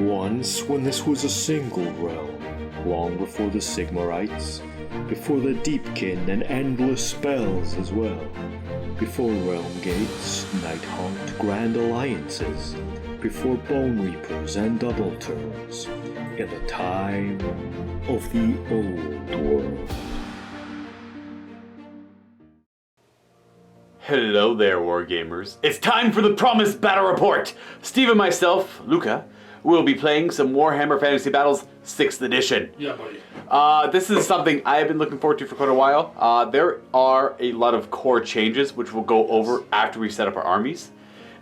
Once, when this was a single realm, long before the Sigmarites, before the Deepkin and endless spells as well, before realm gates, night-haunt grand alliances, before bone reapers and double turns, in the time of the old world. Hello there, Wargamers. It's time for the promised battle report! Steve and myself, Luka, will be playing some Warhammer Fantasy Battles 6th edition. Yeah, buddy. This is something I have been looking forward to for quite a while. There are a lot of core changes which we'll go over after we set up our armies.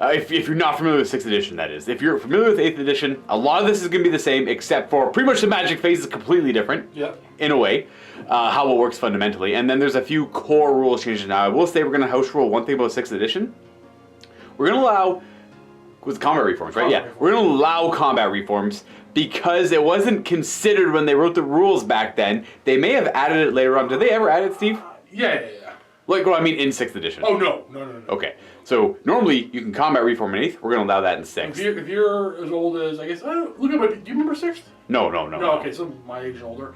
If you're not familiar with 6th edition, that is. If you're familiar with 8th edition, a lot of this is going to be the same, except for pretty much the magic phase is completely different, in a way, how it works fundamentally. And then there's a few core rules changes now. I will say we're going to house rule one thing about 6th edition. We're going to allow, with combat reforms, right? Yeah, we're going to allow combat reforms because it wasn't considered when they wrote the rules back then. They may have added it later on. Did they ever add it, Steve? Yeah. Like, well, I mean in 6th edition. Oh, no. Okay. So, normally, you can combat reform in 8th. We're going to allow that in 6th. If you're as old as, I guess, look at my, do you remember 6th? No. No, okay, so my age and older.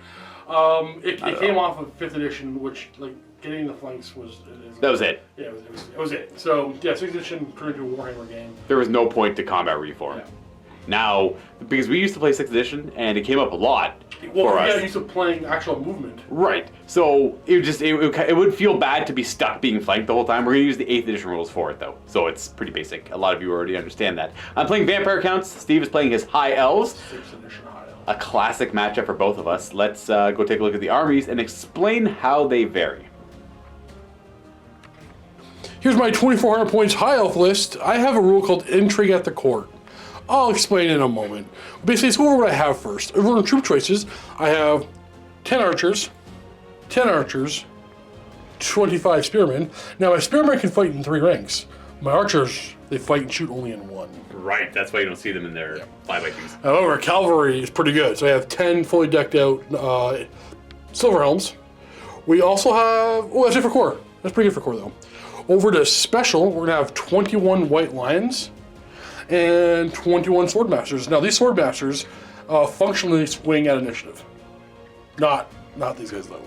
It came off of 5th edition, which, like, getting the flanks was... That was it. Yeah, it was it. So, yeah, 6th edition turned into a Warhammer game. There was no point to combat reform. Yeah. Now, because we used to play 6th edition, and it came up a lot for us. Yeah, used to playing actual movement. Right. So, it would feel bad to be stuck being flanked the whole time. We're going to use the 8th edition rules for it, though. So, it's pretty basic. A lot of you already understand that. I'm playing Vampire Counts. Steve is playing his High Elves. 6th edition High Elves. A classic matchup for both of us. Let's go take a look at the armies and explain how they vary. Here's my 2,400 points High Elf list. I have a rule called Intrigue at the Court. I'll explain in a moment. Basically, let's go over what I have first. Over in troop choices, I have 10 archers, 25 spearmen. Now, my spearmen can fight in 3 ranks. My archers, they fight and shoot only in 1. Right, that's why you don't see them in their 5x2s. However, cavalry is pretty good. So I have 10 fully decked out silver helms. We also have, that's it for core. That's pretty good for core though. Over to special, we're gonna have 21 white lions and 21 swordmasters. Now these swordmasters functionally swing at initiative. Not these guys though.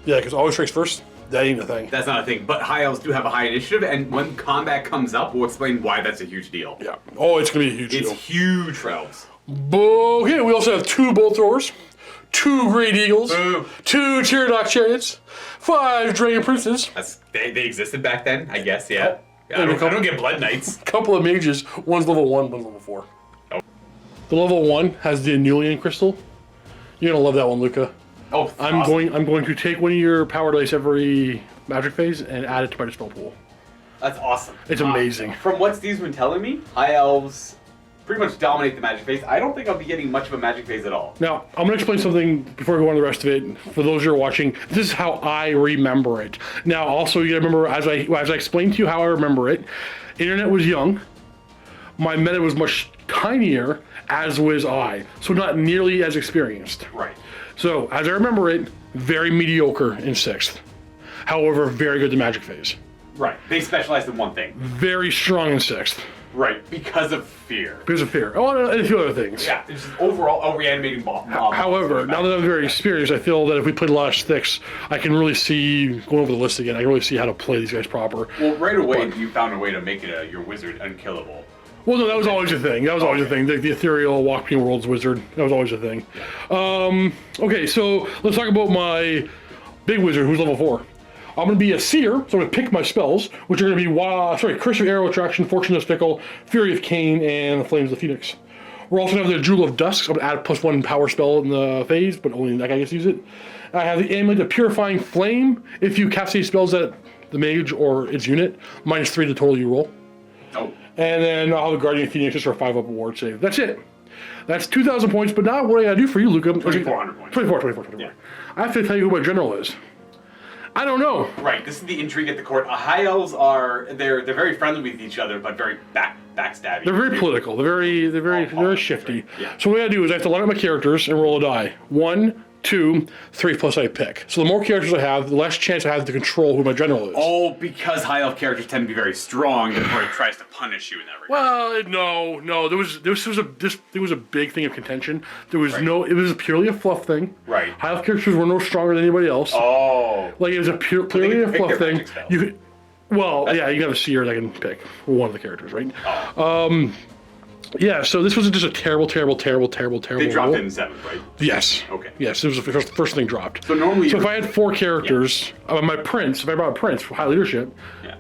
Yeah, because always strikes first. That ain't a thing. That's not a thing, but high elves do have a high initiative, and when combat comes up, we'll explain why that's a huge deal. Yeah. Oh, it's gonna be a huge deal. It's huge for elves. Okay, we also have 2 bolt throwers, 2 great eagles, 2 Tyrannoc chariots, 5 dragon princes. They existed back then, I guess. Yeah. I don't get blood knights. A couple of mages. One's level 1, one's level 4. Oh. The level 1 has the Annulian crystal. You're gonna love that one, Luka. Oh, I'm going to take one of your power dice every magic phase and add it to my dispel pool. That's awesome. It's amazing. From what Steve's been telling me, high elves pretty much dominate the magic phase. I don't think I'll be getting much of a magic phase at all. Now, I'm going to explain something before we go on to the rest of it. For those who are watching, this is how I remember it. Now, also, you got to remember, as I explained to you how I remember it, internet was young. My meta was much tinier, as was I. So not nearly as experienced. Right. So, as I remember it, very mediocre in 6th. However, very good in magic phase. Right. They specialize in one thing. Very strong in 6th. Right, because of fear. Because of fear. Oh, and a few other things. Yeah, it's just overall reanimating bomb. However, now that I'm very experienced, I feel that if we played a lot of 6th, I can really see, going over the list again, I can really see how to play these guys proper. Well, right away, you found a way to make it your wizard unkillable. Well, no, that was always a thing. That was always a thing. The ethereal walk between worlds wizard. That was always a thing. Yeah. Okay, so let's talk about my big wizard, who's level 4. I'm going to be a seer, so I'm going to pick my spells, which are going to be Curse of Arrow Attraction, Fortune of Stickle, Fury of Cain, and Flames of the Phoenix. We're also going to have the Jewel of Dusk. So I'm going to add a +1 power spell in the phase, but only that guy gets to use it. I have the Amulet of Purifying Flame. If you cast these spells at the mage or its unit, -3 to total you roll. Oh. And then I'll have the Guardian of Phoenix just for a 5-up award save. That's it. That's 2,000 points, but now what I got to do for you, Luka? 2,400 points. 24. Yeah. I have to tell you who my general is. I don't know. Right, this is the intrigue at the court. High elves they're very friendly with each other, but very backstabby. They're very political. They're very shifty. Yeah. So what I do is I have to line up my characters and roll a die. 1, 2, 3 plus I pick. So the more characters I have, the less chance I have to control who my general is. Oh, because high elf characters tend to be very strong, therefore it tries to punish you in that regard. Well, no. There was a big thing of contention. It was purely a fluff thing. Right. High elf characters were no stronger than anybody else. Oh. Like it was purely a fluff thing. You can have a seer that can pick one of the characters, right? Oh. Yeah, so this was just a terrible They dropped roll. it in 7th, right? Yes. Okay. Yes, it was the first thing dropped. So normally... So if I had 4 characters, my prince, if I brought a prince for high leadership,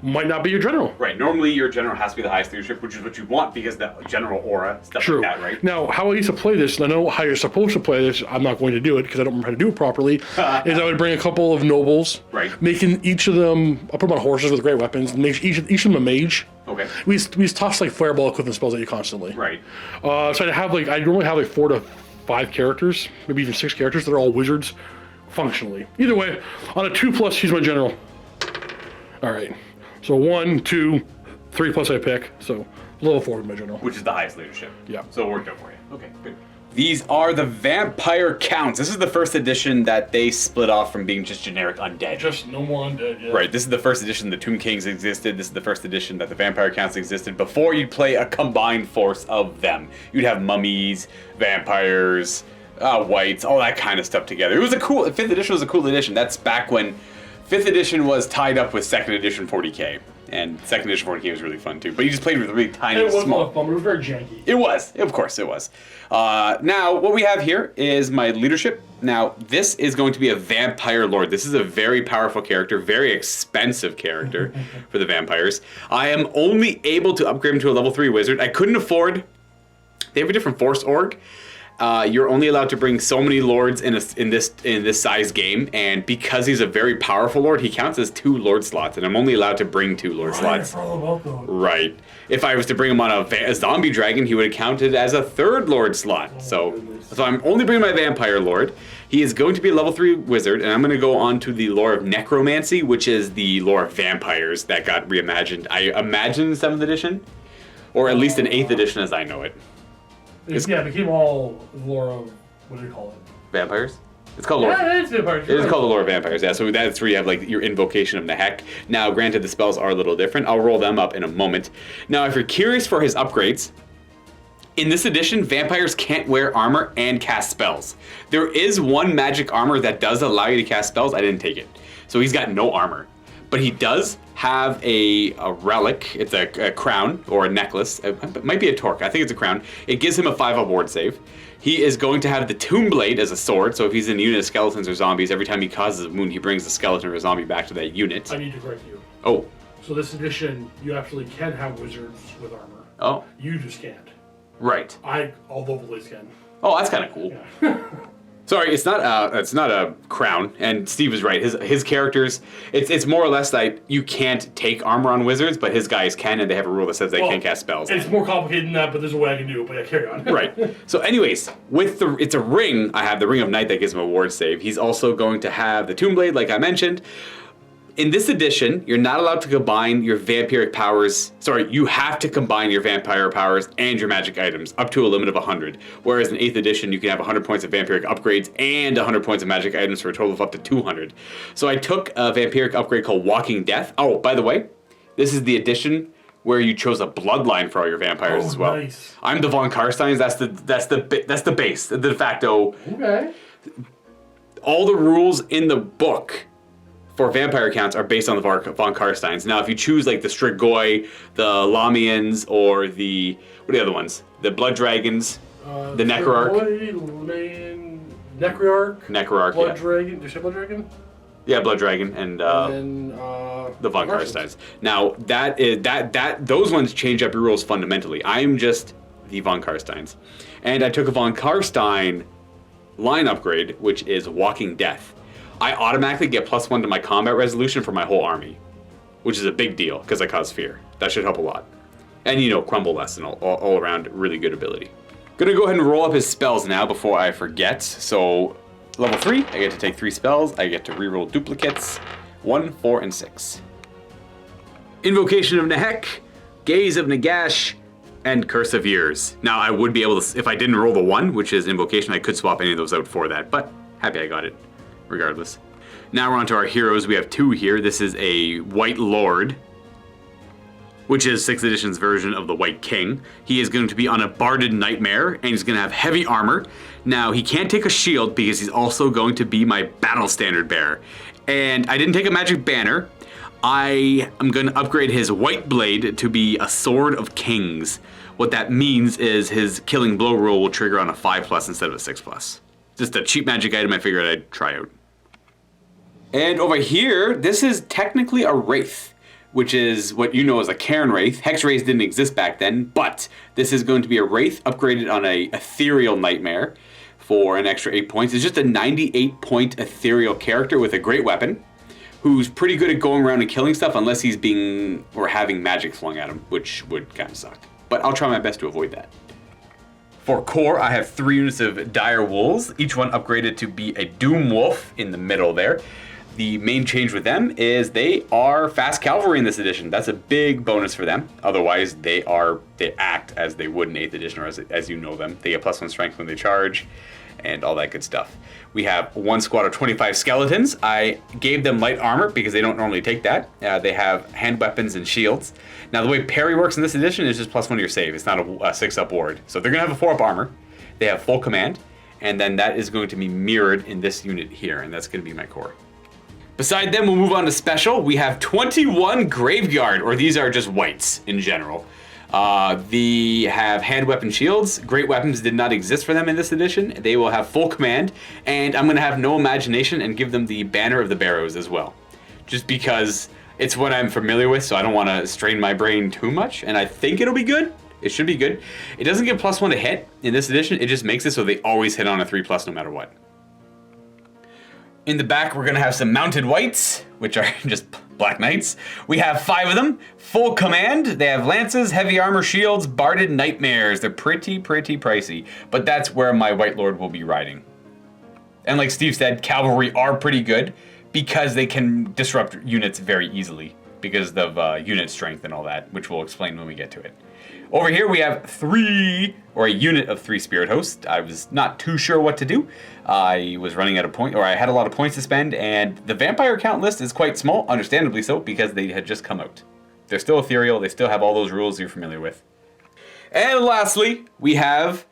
might not be your general. Right, normally your general has to be the highest leadership, which is what you want because the general aura, stuff True. like that, right? Now, how I used to play this, and I know how you're supposed to play this, I'm not going to do it because I don't remember how to do it properly, is I would bring a couple of nobles, making each of them, I'll put them on horses with great weapons, and make each of them a mage. Okay. We just toss like fireball equivalent spells at you constantly. Right. So I normally have like 4 to 5 characters, maybe even 6 characters that are all wizards, functionally. Either way, on a 2+, he's my general. All right. So 1, 2, 3 plus I pick. So level 4 is my general. Which is the highest leadership. Yeah. So it worked out for you. Okay, good. These are the vampire counts. This is the first edition that they split off from being just generic undead. Just no more undead, yeah. Right, this is the first edition the Tomb Kings existed. This is the first edition that the vampire counts existed before you'd play a combined force of them. You'd have mummies, vampires, whites, all that kind of stuff together. It was a cool, 5th edition was a cool edition. That's back when 5th edition was tied up with 2nd edition 40k. And 2nd edition 40k was really fun too. But you just played with really tiny, It was small... a lot of fun, but it was very janky. It was. Of course it was. Now, what we have here is my leadership. Now, this is going to be a vampire lord. This is a very powerful character, very expensive character for the vampires. I am only able to upgrade him to a level 3 wizard. I couldn't afford... They have a different force org. You're only allowed to bring so many lords in this size game, and because he's a very powerful lord, he counts as 2 lord slots, and I'm only allowed to bring 2 lord slots. Right. If I was to bring him on a zombie dragon, he would have counted as a 3rd lord slot. So I'm only bringing my vampire lord. He is going to be a level 3 wizard, and I'm going to go on to the lore of Necromancy, which is the lore of vampires that got reimagined. I imagine in 7th edition, or at least in 8th edition as I know it. It became all lore of, what do you call it? Vampires? It's called lore. Yeah, it's vampires. It is called the lore of vampires, yeah. So that's where you have like your invocation of Nehek. Now, granted, the spells are a little different. I'll roll them up in a moment. Now, if you're curious for his upgrades, in this edition, vampires can't wear armor and cast spells. There is one magic armor that does allow you to cast spells. I didn't take it. So he's got no armor. But he does have a relic. It's a crown or a necklace. It might be a torque. I think it's a crown. It gives him a 5-up ward save. He is going to have the Tomb Blade as a sword. So if he's in a unit of skeletons or zombies, every time he causes a wound, he brings a skeleton or a zombie back to that unit. I need to correct you. Oh. So this edition, you actually can have wizards with armor. Oh. You just can't. Right. All the blades can. Oh, that's kind of cool. Yeah. Sorry, it's not a crown, and Steve is right. His characters, it's more or less like you can't take armor on wizards, but his guys can, and they have a rule that says they can't cast spells. It's more complicated than that, but there's a way I can do it. But yeah, carry on. Right. So, anyways, it's a ring. I have the Ring of Night that gives him a ward save. He's also going to have the Tomb Blade, like I mentioned. In this edition, you're not allowed to combine your vampiric powers. Sorry, you have to combine your vampire powers and your magic items up to a limit of 100. Whereas in 8th edition, you can have 100 points of vampiric upgrades and 100 points of magic items for a total of up to 200. So I took a vampiric upgrade called Walking Death. Oh, by the way, this is the edition where you chose a bloodline for all your vampires as well. Nice. I'm the Von Karsteins. That's the base, the de facto. Okay. All the rules in the book for vampire counts are based on the Von Karsteins. Now, if you choose like the Strigoi, the Lamians, or what are the other ones? The Blood Dragons, the Necroarch. Necroarch, Blood Dragon. Did you say Blood Dragon? Yeah, Blood Dragon, and then, the Von Karsteins. Now, those ones change up your rules fundamentally. I'm just the Von Karsteins. And I took a Von Karstein line upgrade, which is Walking Death. I automatically get +1 to my combat resolution for my whole army, which is a big deal because I cause fear. That should help a lot. And, crumble less and all around really good ability. Gonna go ahead and roll up his spells now before I forget. So, level 3, I get to take 3 spells. I get to reroll duplicates. 1, 4, and 6. Invocation of Nehek, Gaze of Nagash, and Curse of Years. Now, I would be able to, if I didn't roll the 1, which is Invocation, I could swap any of those out for that, but Happy I got it, regardless. Now we're on to our heroes. We have 2 here. This is a White Lord, which is 6th edition's version of the White King. He is going to be on a Barded Nightmare, and he's going to have heavy armor. Now, he can't take a shield because he's also going to be my Battle Standard Bearer. And I didn't take a magic banner. I am going to upgrade his White Blade to be a Sword of Kings. What that means is his Killing Blow rule will trigger on a 5+ instead of a 6+. Just a cheap magic item I figured I'd try out. And over here, this is technically a Wraith, which is what you know as a Cairn Wraith. Hex Wraiths didn't exist back then, but this is going to be a Wraith upgraded on a Ethereal Nightmare for an extra 8 points. It's just a 98-point Ethereal character with a great weapon, who's pretty good at going around and killing stuff unless he's being or having magic flung at him, which would kind of suck. But I'll try my best to avoid that. For core, I have 3 units of Dire Wolves, each one upgraded to be a Doom Wolf in the middle there. The main change with them is they are fast cavalry in this edition. That's a big bonus for them. Otherwise, they act as they would in 8th edition, or as you know them. They get +1 strength when they charge, and all that good stuff. We have 1 squad of 25 skeletons. I gave them light armor because they don't normally take that. They have hand weapons and shields. Now, the way parry works in this edition is just +1 to your save. It's not a 6-up ward. So they're going to have a 4-up armor. They have full command, and then that is going to be mirrored in this unit here, and that's going to be my core. Beside them, we'll move on to special. We have 21 Graveyard, or these are just whites in general. They have hand weapon shields. Great weapons did not exist for them in this edition. They will have full command, and I'm going to have no imagination and give them the Banner of the Barrows as well. Just because it's what I'm familiar with, so I don't want to strain my brain too much, and I think it'll be good. It should be good. It doesn't give +1 to hit in this edition. It just makes it so they always hit on a 3+ no matter what. In the back, we're going to have some mounted whites, which are just Black Knights. We have 5 of them, full command. They have lances, heavy armor, shields, Barded Nightmares. They're pretty pricey, but that's where my White Lord will be riding. And like Steve said, cavalry are pretty good because they can disrupt units very easily because of unit strength and all that, which we'll explain when we get to it. Over here we have a unit of 3 Spirit Hosts. I was not too sure what to do. I was running out of points, or I had a lot of points to spend, and the vampire count list is quite small, understandably so, because they had just come out. They're still ethereal, they still have all those rules you're familiar with. And lastly, we have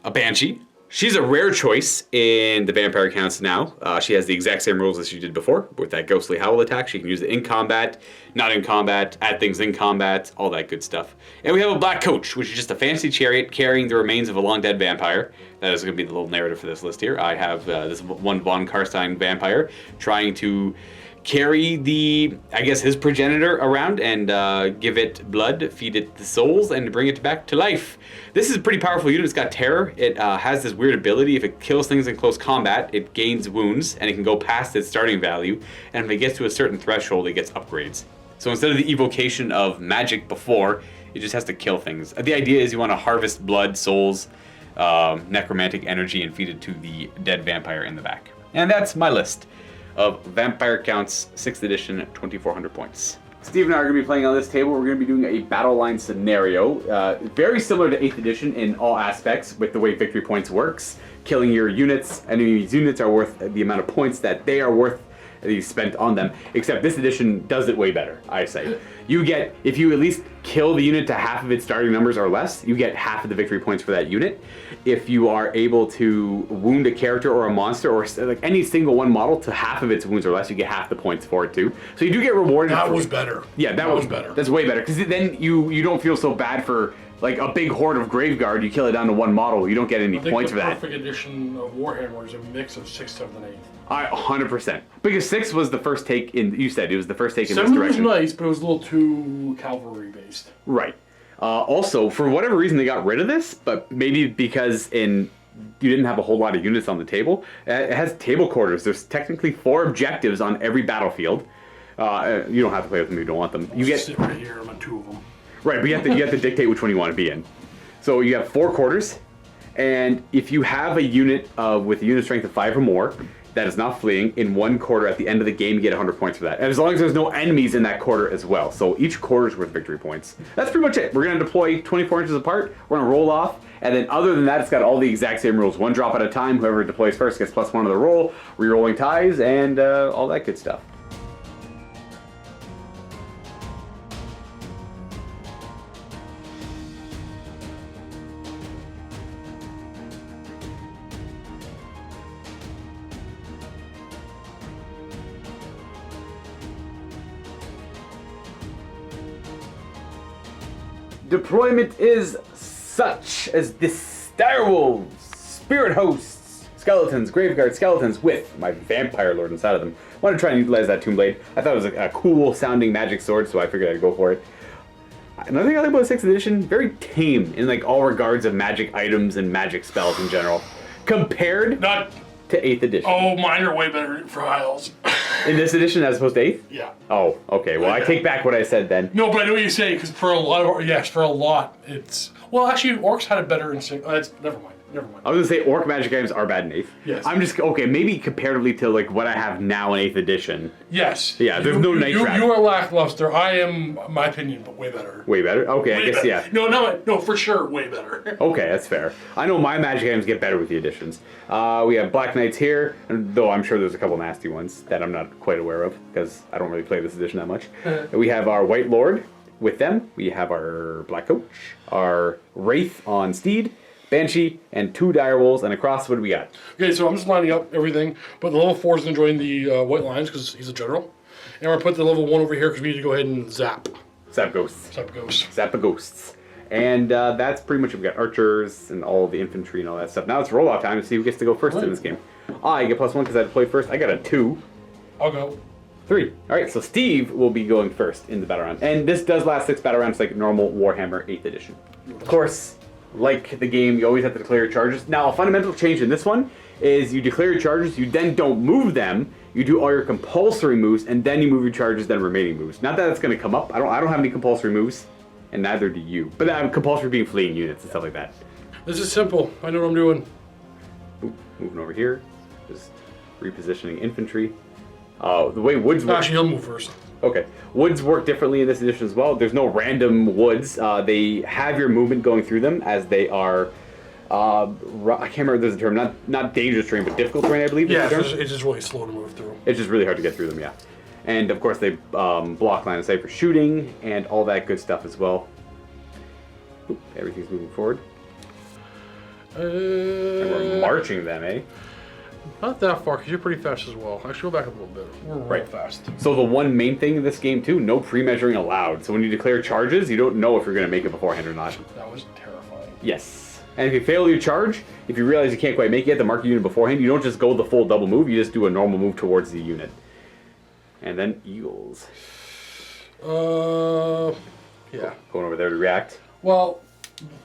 a Banshee. She's a rare choice in the vampire counts now. She has the exact same rules as she did before, with that ghostly howl attack. She can use it in combat, not in combat, add things in combat, all that good stuff. And we have a black coach, which is just a fancy chariot carrying the remains of a long dead vampire. That is going to be the little narrative for this list here. I have this one Von Karstein vampire trying to carry his progenitor around and give it blood, feed it the souls, and bring it back to life. This is a pretty powerful unit. It's got terror. It has this weird ability. If it kills things in close combat, it gains wounds, and it can go past its starting value. And if it gets to a certain threshold, it gets upgrades. So instead of the evocation of magic before, it just has to kill things. The idea is you want to harvest blood, souls, necromantic energy, and feed it to the dead vampire in the back. And that's my list of Vampire Counts 6th edition, 2,400 points. Steve and I are going to be playing on this table. We're going to be doing a battle line scenario, very similar to 8th edition in all aspects with the way victory points works. Killing your units, enemy's units are worth the amount of points that they are worth that you spent on them, except this edition does it way better, I say. You get, if you at least kill the unit to half of its starting numbers or less, you get half of the victory points for that unit. If you are able to wound a character or a monster or like any single one model to half of its wounds or less, you get half the points for it too. So you do get rewarded. That was better. Yeah, that was better. That's way better, because then you don't feel so bad for like a big horde of Graveguard. You kill it down to one model, you don't get any points for that. The perfect edition of Warhammer is a mix of 6, 7, and 8. 100%. Because 6 was the first take in, you said it was the first take in this 7 direction. was nice, but it was a little too cavalry based. Right. Also, for whatever reason, they got rid of this, but maybe because you didn't have a whole lot of units on the table. It has table quarters. There's technically 4 objectives on every battlefield. You don't have to play with them if you don't want them. You get sit right here. I'm on 2 of them. Right, but you have to dictate which one you want to be in. So you have 4 quarters, and if you have a unit with a unit strength of 5 or more that is not fleeing in 1 quarter at the end of the game, you get 100 points for that. And as long as there's no enemies in that quarter as well. So each quarter is worth victory points. That's pretty much it. We're going to deploy 24 inches apart. We're going to roll off, And then other than that, it's got all the exact same rules. 1 drop at a time. Whoever deploys first gets +1 to the roll, re-rolling ties, and all that good stuff. Deployment is such as this direwolves, spirit hosts, skeletons, graveguard skeletons with my vampire lord inside of them. I want to try and utilize that Tomb Blade. I thought it was a cool sounding magic sword, so I figured I'd go for it. Another thing I like about 6th edition, very tame in like all regards of magic items and magic spells in general, compared to 8th edition. Oh, mine are way better for Isles. In this edition as opposed to 8th? Yeah. Oh, okay. Well, I take back what I said then. No, but I know what you say, because for a lot, it's... Well, actually, Orcs had it better in... Never mind. I was going to say orc magic items are bad in 8th. Yes. I'm just... Okay, maybe comparatively to like what I have now in 8th edition. Yes. Yeah, there's no night trap. You are lackluster. I am, my opinion, but way better. Way better? Okay, Way I guess, better. yeah. No, for sure, way better. Okay, that's fair. I know my magic items get better with the additions. We have Black Knights here, though I'm sure there's a couple nasty ones that I'm not quite aware of, because I don't really play this edition that much. We have our White Lord with them. We have our Black Coach, our Wraith on Steed, Banshee, and 2 direwolves, and across, what do we got? Okay, so I'm just lining up everything, but the level 4 is going to join the White Lions, because he's a general. And we're going to put the level 1 over here, because we need to go ahead and zap. Zap ghosts. Zap ghosts. Zap a ghosts. And that's pretty much, we've got archers and all the infantry and all that stuff. Now it's roll-off time to see who gets to go first in this game. I get +1 because I had to play first. I got a 2. I'll go. 3. Alright, so Steve will be going first in the battle round. And this does last 6 battle rounds like normal Warhammer 8th edition. Of course, like the game, you always have to declare your charges. Now, a fundamental change in this one is you declare your charges, you then don't move them, you do all your compulsory moves, and then you move your charges, then remaining moves. Not that it's going to come up. I don't have any compulsory moves, and neither do you. But I'm compulsory being fleeing units and stuff like that. This is simple. I know what I'm doing. Ooh, moving over here, just repositioning infantry. The way woods work... Actually, he'll move first. Okay. Woods work differently in this edition as well. There's no random woods. They have your movement going through them as they are... I can't remember if there's a term. Not dangerous terrain, but difficult terrain, I believe. Yeah, it's just really slow to move through. It's just really hard to get through them, yeah. And, of course, they block line of sight for shooting and all that good stuff as well. Oop, everything's moving forward. And we're marching them, eh? Not that far, because you're pretty fast as well. Actually, go back a little bit. We're real fast. So the one main thing in this game, too, no pre-measuring allowed. So when you declare charges, you don't know if you're going to make it beforehand or not. That was terrifying. Yes. And if you fail your charge, if you realize you can't quite make it, you have to mark your unit beforehand. You don't just go the full double move, you just do a normal move towards the unit. And then eagles. Yeah. Going over there to react. Well,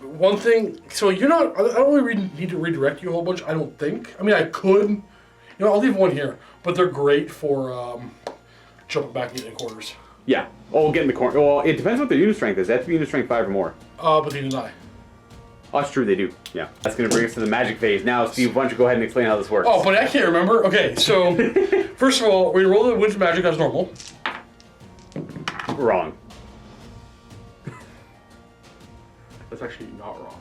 one thing, so you're not, I don't really need to redirect you a whole bunch, I don't think. I mean, I could, you know, I'll leave one here, but they're great for jumping back into quarters. Yeah. Oh, get in the corner. Well, it depends what their unit strength is. They have to be unit strength 5 or more. But they deny. Oh, that's true, they do. Yeah. That's going to bring us to the magic phase. Now, Steve, why don't you go ahead and explain how this works? Oh, but I can't remember. Okay, so, first of all, we roll the Winds of Magic as normal. Wrong. That's actually not wrong.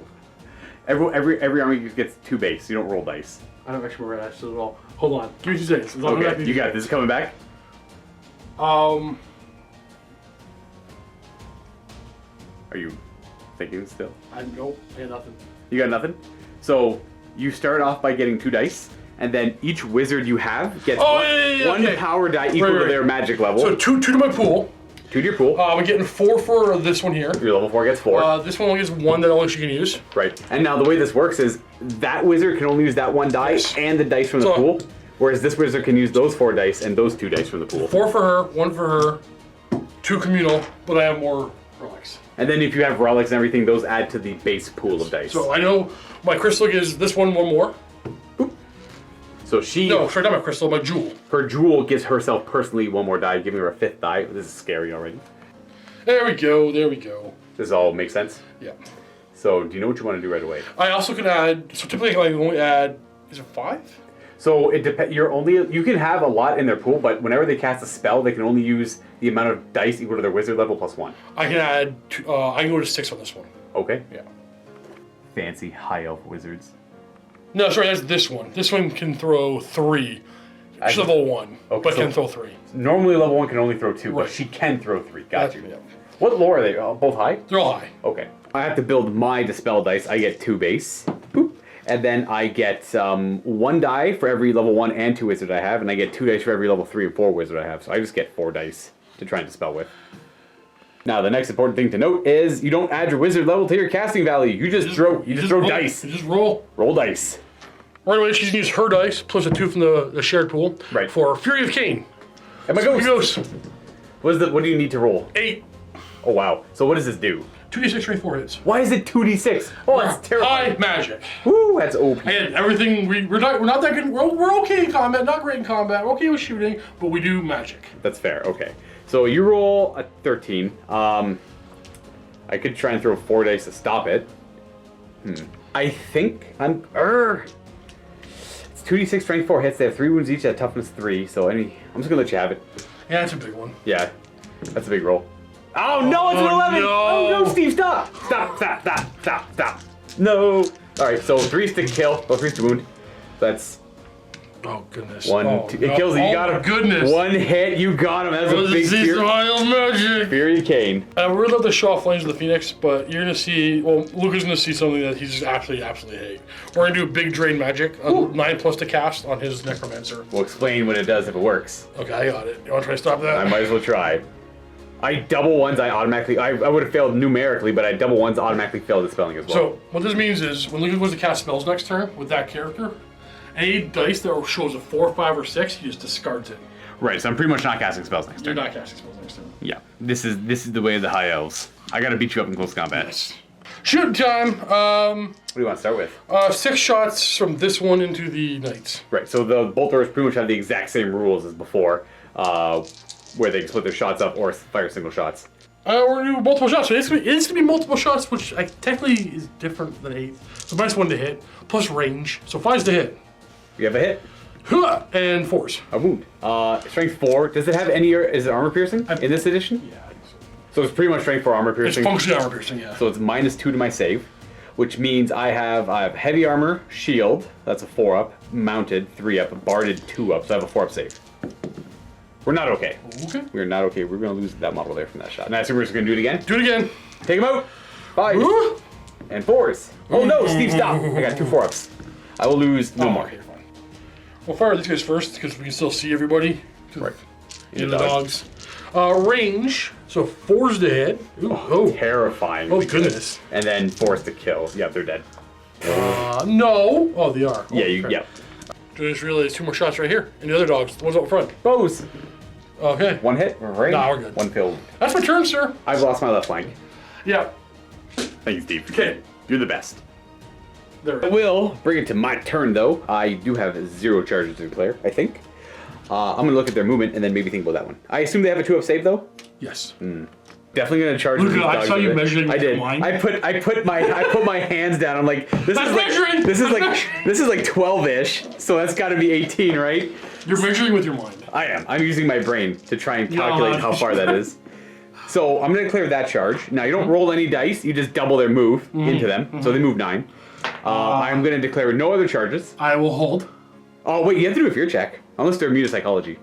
Every army gets 2 base. You don't roll dice. I don't actually remember that at all. Hold on. Give me 2 seconds. Okay, you got it. This is coming back? Are you thinking still? I got nothing. You got nothing? So, you start off by getting 2 dice, and then each wizard you have gets one power die equal to their magic level. So 2 to my pool. 2 to your pool. I'm getting 4 for this one here. Your level 4 gets 4. This one only gets 1 that only she can use. Right. And now the way this works is that wizard can only use that 1 die and the dice from the pool, whereas this wizard can use those 4 dice and those 2 dice from the pool. 4 for her, 1 for her, 2 communal, but I have more relics. And then if you have relics and everything, those add to the base pool of dice. So I know my crystal gives this one more. Boop. So she... No, sorry, not my crystal, my jewel. Her jewel gives herself personally 1 more die, giving her a 5th die. This is scary already. There we go, there we go. Does all make sense? Yeah. So do you know what you want to do right away? I also can add, so typically I can only add, is it 5? So it depends. You can have a lot in their pool, but whenever they cast a spell, they can only use the amount of dice equal to their wizard level plus 1. I can add, I can go to 6 on this one. Okay. Yeah. fancy high elf wizards. No, sorry, that's this one. This one can throw 3. She's level 1, Okay, but so- can throw 3. Normally level 1 can only throw 2, Right. but she can throw 3. Got you. Yeah. What lore are they? Both high? They're all high. Okay. I have to build my Dispel dice. I get 2 base. Boop. And then I get 1 die for every level 1 and 2 wizard I have, and I get 2 dice for every level 3 and 4 wizard I have. So I just get 4 dice to try and dispel with. Now, the next important thing to note is you don't add your wizard level to your casting value. You just throw roll. dice. You just roll. Roll dice. Right away, she's going to use her dice, plus a 2 from the shared pool, Right. for Fury of Cain. And my ghost. What do you need to roll? 8. Oh, wow. So what does this do? 2d6 straight 4 hits. Why is it 2d6? Oh, that's terrifying. High magic. Woo, that's OP. And everything, we're not that good. We're okay in combat, not great in combat. We're okay with shooting, but we do magic. That's fair, okay. So you roll a 13. I could try and throw 4 dice to stop it. I think I'm... It's 2d6 strength 4 hits. They have 3 wounds each at toughness 3. So I'm just gonna let you have it. Yeah, that's a big one. Yeah, that's a big roll. Oh no, it's an 11! no. Oh no, Steve, stop! Stop. No! Alright, so 3's to kill. Oh, 3's to wound. That's Oh, goodness. 1, Oh, 2. no. It kills you. You got him. Goodness. 1 hit, you got him. That's a big magic. Fury of Cain. I would love to show off Flames of the Phoenix, but you're going to see, well, Luca's going to see something that he's just absolutely hate. We're going to do a big drain magic, 9+ to cast on his Necromancer. We'll explain what it does if it works. Okay, I got it. You want to try to stop that? I might as well try. I double ones, I would have failed numerically, but I double ones automatically failed the spelling as well. So, what this means is, when Luca goes to cast spells next turn with that character, any dice that shows a 4, 5, or 6, he just discards it. Right, so I'm pretty much not casting spells next You're turn. not casting spells next turn. Yeah, this is the way of the high elves. I gotta beat you up in close combat. Yes. Shoot time. What do you want to start with? 6 shots from this one into the knights. Right, so the bolt throwers pretty much have the exact same rules as before, where they can split their shots up or fire single shots. We're gonna do multiple shots. So it's gonna be multiple shots, which technically is different than 8. So -1 to hit, plus range. So 5's to hit. You have a hit, And 4s. a wound. Strength 4. Does it have any? Is it armor piercing in this edition? Yeah, I think so. So it's pretty much strength 4 armor It's piercing. functionally armor piercing, yeah. So it's -2 to my save, which means I have heavy armor, shield. That's a 4-up, mounted 3-up, barded 2-up. So I have a 4-up save. We're not okay. Okay. We're not okay. We're gonna lose that model there from that shot. And I assume we're just gonna do it again. Do it again. Take him out. 5 Ooh. and 4s. Oh no, Steve, stop! I got 2 4-ups. I will lose no more. Okay, fine. We'll fire these guys first because we can still see everybody. Right. You know, the dogs. Range. So 4's to hit. Ooh, oh. Terrifying. Oh, goodness. And then 4s to kill. Yeah, they're dead. No. Oh, they are. Yeah, Oh, crap. yeah. I just realized 2 more shots right here. And the other dogs, the ones up front. Bows. Okay. 1 hit. Right. Nah, we're good. 1 kill. That's my turn, sir. I've lost my left flank. Yeah. Thank you, Steve. Okay. You're the best. There. I will bring it to my turn, though. I do have 0 charges to declare, I think. I'm going to look at their movement and then maybe think about that one. I assume they have a 2-up save, though? Yes. Definitely going to charge Luka, these I dogs saw with you it. measuring I with did. your line. I put my hands down. I'm like, this That's is like measuring! this is like 12-ish. So that's got to be 18, right? You're measuring with your mind. I am. I'm using my brain to try and calculate how far that is. So I'm going to clear that charge. Now, you don't roll any dice. You just double their move into them. So they move 9. I'm going to declare no other charges. I will hold. Oh, wait. You have to do a fear check. Unless they're immune to psychology.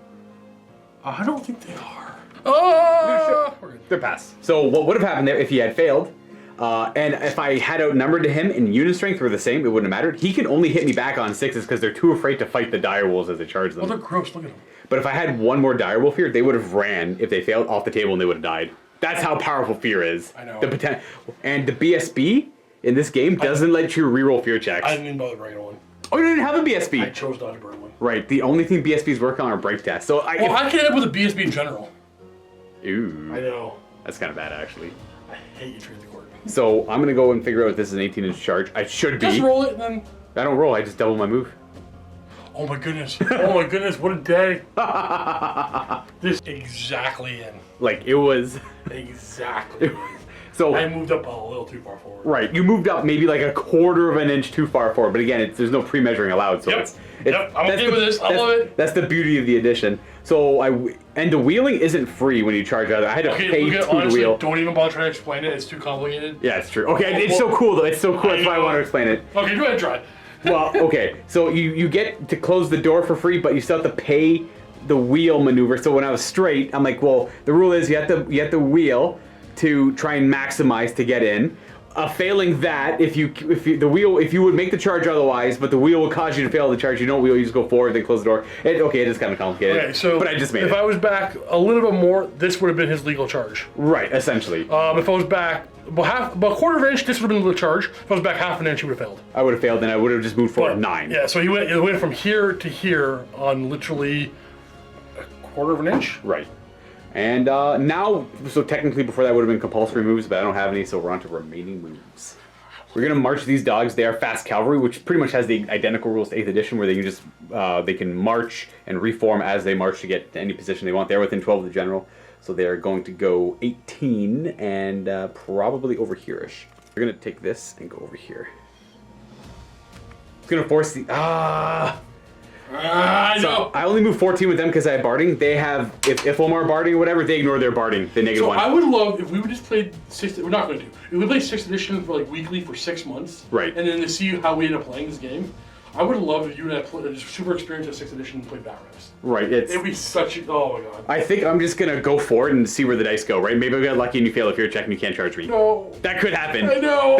I don't think they are. Oh! We're good. They're pass. So what would have happened there if he had failed? And if I had outnumbered to him and unit strength were the same, it wouldn't have mattered. He can only hit me back on 6s because they're too afraid to fight the dire wolves as they charge them. Oh, they're gross. Look at them. But if I had one more dire wolf here, they would have ran if they failed off the table and they would have died. That's how powerful fear is. I know. The potential, and the BSB in this game doesn't let you reroll fear checks. I didn't even bother bringing one. Oh, you didn't have a BSB. I chose not to bring one. Right. The only thing BSBs work on are break tests. So I can end up with a BSB in general. Ooh. I know. That's kind of bad, actually. I hate you treating the court. So I'm gonna go and figure out if this is an 18-inch charge. I should be. Just roll it and then. I don't roll. I just double my move. Oh my goodness. Oh my goodness. What a day. This exactly in. Like it was. Exactly in. So I moved up a little too far forward. right, you moved up maybe like a quarter of an inch too far forward, but again, there's no pre-measuring allowed, so Yep. it's I'm okay with this. I love it. That's the beauty of the edition. So and the wheeling isn't free when you charge out. I had to pay Luka, to honestly, wheel. don't even bother trying to explain it. It's too complicated. Yeah, it's true. Okay, it's so cool though. It's so cool. That's why I want to explain it. Okay, go ahead and try. Well, okay, so you get to close the door for free, but you still have to pay the wheel maneuver. So when I was straight, I'm like, well, the rule is you have to wheel to try and maximize to get in. Failing that, if you would make the charge otherwise, but the wheel will cause you to fail the charge. You don't wheel, you just go forward, then close the door. It is kind of complicated. Okay, so but I just made it. If I was back a little bit more, this would have been his legal charge. Right, essentially. If I was back about a quarter of an inch, this would have been the charge. If I was back half an inch, he would have failed. I would have failed, then I would have just moved forward But, 9. Yeah, so it went from here to here on literally a quarter of an inch. Right. And now, so technically before that would have been compulsory moves, but I don't have any, so we're on to remaining moves. We're gonna march these dogs. They are fast cavalry, which pretty much has the identical rules to 8th edition, where they can just they can march and reform as they march to get to any position they want. They're within 12 of the general, so they're going to go 18 and probably over here-ish. We're gonna take this and go over here. It's gonna force the I know. So I only move 14 with them because I have barding. They have if Omar barding or whatever, they ignore their barding. The negative So one. I would love if we would just played 6th. We're not going to. If we played 6th edition for like weekly for 6 months, Right. And then to see how we end up playing this game. I would love if you and I just super experienced at 6th edition and played Bat Reps. Right. It'd be such a oh my god. I think I'm just gonna go for it and see where the dice go. Right. Maybe I got lucky and you fail if you're a check and you can't charge me. No. That could happen. I know.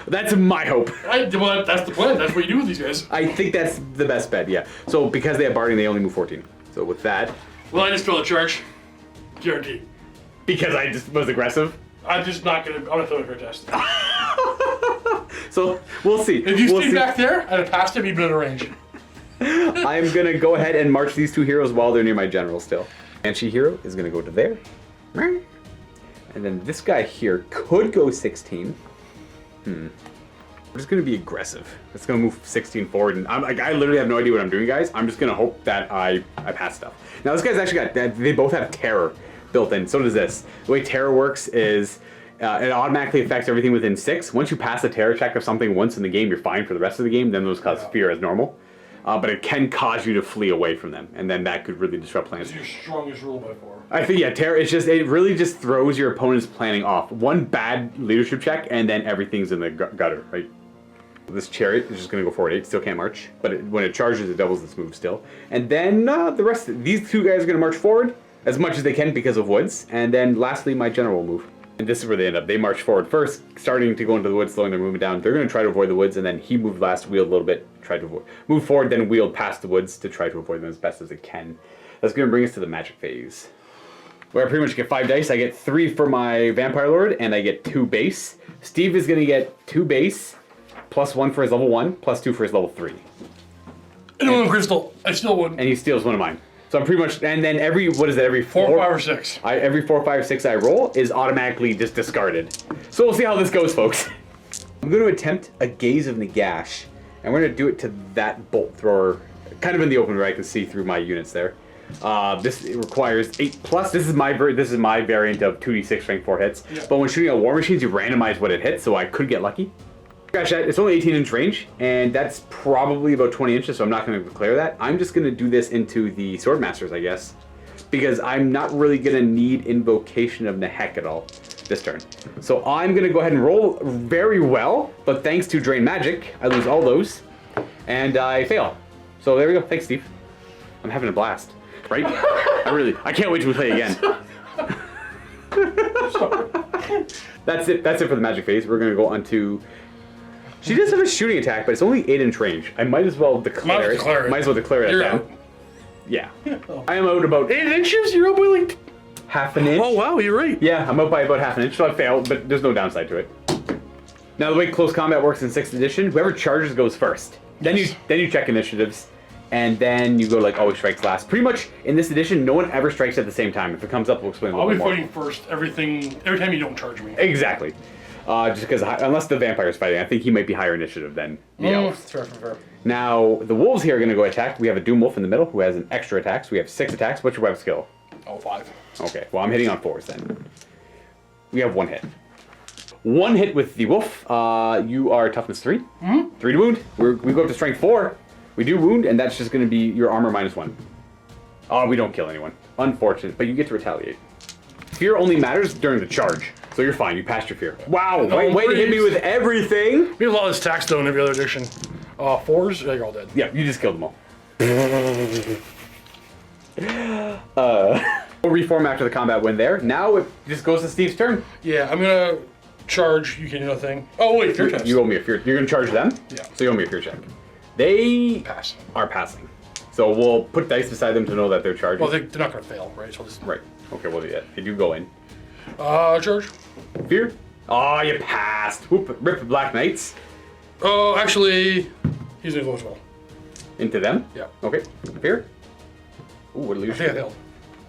That's my hope. Well, that's the plan. That's what you do with these guys. I think that's the best bet. Yeah. So because they have barding, they only move 14. So with that, Well, I just failed a charge. Guaranteed. because I just was aggressive. I'm just not gonna. I'm gonna fail a crit test. So we'll see. If you we'll stayed see. back there, I'd have passed him. You'd been in range. I'm gonna go ahead and march these two heroes while they're near my general still. Banshee hero is gonna go to there. And then this guy here could go 16. We're just gonna be aggressive. It's gonna move 16 forward, and I literally have no idea what I'm doing, guys. I'm just gonna hope that I pass stuff. Now this guy's actually got, they both have terror built in. So does this. The way terror works is it automatically affects everything within 6. Once you pass a terror check of something once in the game, you're fine for the rest of the game. Then those cause fear as normal. But it can cause you to flee away from them, and then that could really disrupt plans. It's your strongest rule by far. I think, yeah, terror, it really just throws your opponent's planning off. One bad leadership check, and then everything's in the gutter, right? This chariot is just going to go forward 8, still can't march, but when it charges, it doubles its move still. And then the rest, these two guys are going to march forward as much as they can because of woods, and then lastly, my general will move. And this is where they end up. They march forward first, starting to go into the woods, slowing their movement down. They're going to try to avoid the woods, and then he moved last, wheeled a little bit, tried to avoid, move forward, then wheeled past the woods to try to avoid them as best as it can. That's going to bring us to the magic phase, where I pretty much get 5 dice. I get 3 for my Vampire Lord, and I get 2 base. Steve is going to get 2 base, plus 1 for his level 1, plus 2 for his level 3. And one crystal. I still wouldn't. And he steals one of mine. So I'm pretty much, and then every 4, 5, or 6. Every 4, 5, 6 I roll is automatically just discarded. So we'll see how this goes, folks. I'm going to attempt a Gaze of Nagash, and we're going to do it to that bolt thrower, kind of in the open where I can see through my units there. This requires 8+. This is my variant of 2d6 strength 4 hits. Yeah. But when shooting at war machines, you randomize what it hits, so I could get lucky. Gosh, it's only 18-inch range, and that's probably about 20 inches, so I'm not going to declare that. I'm just going to do this into the Swordmasters, I guess, because I'm not really going to need Invocation of Nehek at all this turn. So I'm going to go ahead and roll very well, but thanks to Drain Magic, I lose all those, and I fail. So there we go. Thanks, Steve. I'm having a blast, right? I can't wait till we play again. That's it. That's it for the magic phase. We're going to go on to... She does have a shooting attack, but it's only 8-inch range. I might as well declare it. Might as well declare it You're at out. that. Yeah. I am out about 8 inches? You're up by like... half an inch. Oh, wow, you're right. Yeah, I'm out by about half an inch, so I failed, but there's no downside to it. Now, the way close combat works in 6th edition, whoever charges goes first. Then you check initiatives, and then you go like always strikes last. Pretty much in this edition, no one ever strikes at the same time. If it comes up, we'll explain a I'll little be bit more. fighting first every time you don't charge me. Exactly. Just because, unless the vampire's fighting, I think he might be higher initiative than the elves. Fair. Now, the wolves here are going to go attack. We have a Doom Wolf in the middle who has an extra attack. So we have 6 attacks. What's your web skill? Oh, 5. Okay, well, I'm hitting on 4s then. We have 1 hit. One hit with the wolf. You are toughness 3. Mm-hmm. 3 to wound. We go up to strength 4. We do wound, and that's just going to be your armor -1. Oh, we don't kill anyone. Unfortunate, but you get to retaliate. Fear only matters during the charge, so you're fine. You passed your fear. Wow, way to hit me with everything. We have a lot of this tax though in every other edition. 4s, you're all dead. Yeah, you just killed them all. We'll reform after the combat win there. Now it just goes to Steve's turn. Yeah, I'm gonna charge. You can do nothing. Oh wait, fear test. You owe me a fear. You're gonna charge them. Yeah. So you owe me a fear check. They Pass. are passing. So we'll put dice beside them to know that they're charging. Well, they're not gonna fail, right? So just... Right. Okay. Well, yeah, they do go in. Charge. Fear. Oh, you passed. Whoop. Rip the Black Knights. Oh, actually, he's gonna go as well. Into them. Yeah. Okay. Fear. Ooh, what I think I leadership? failed.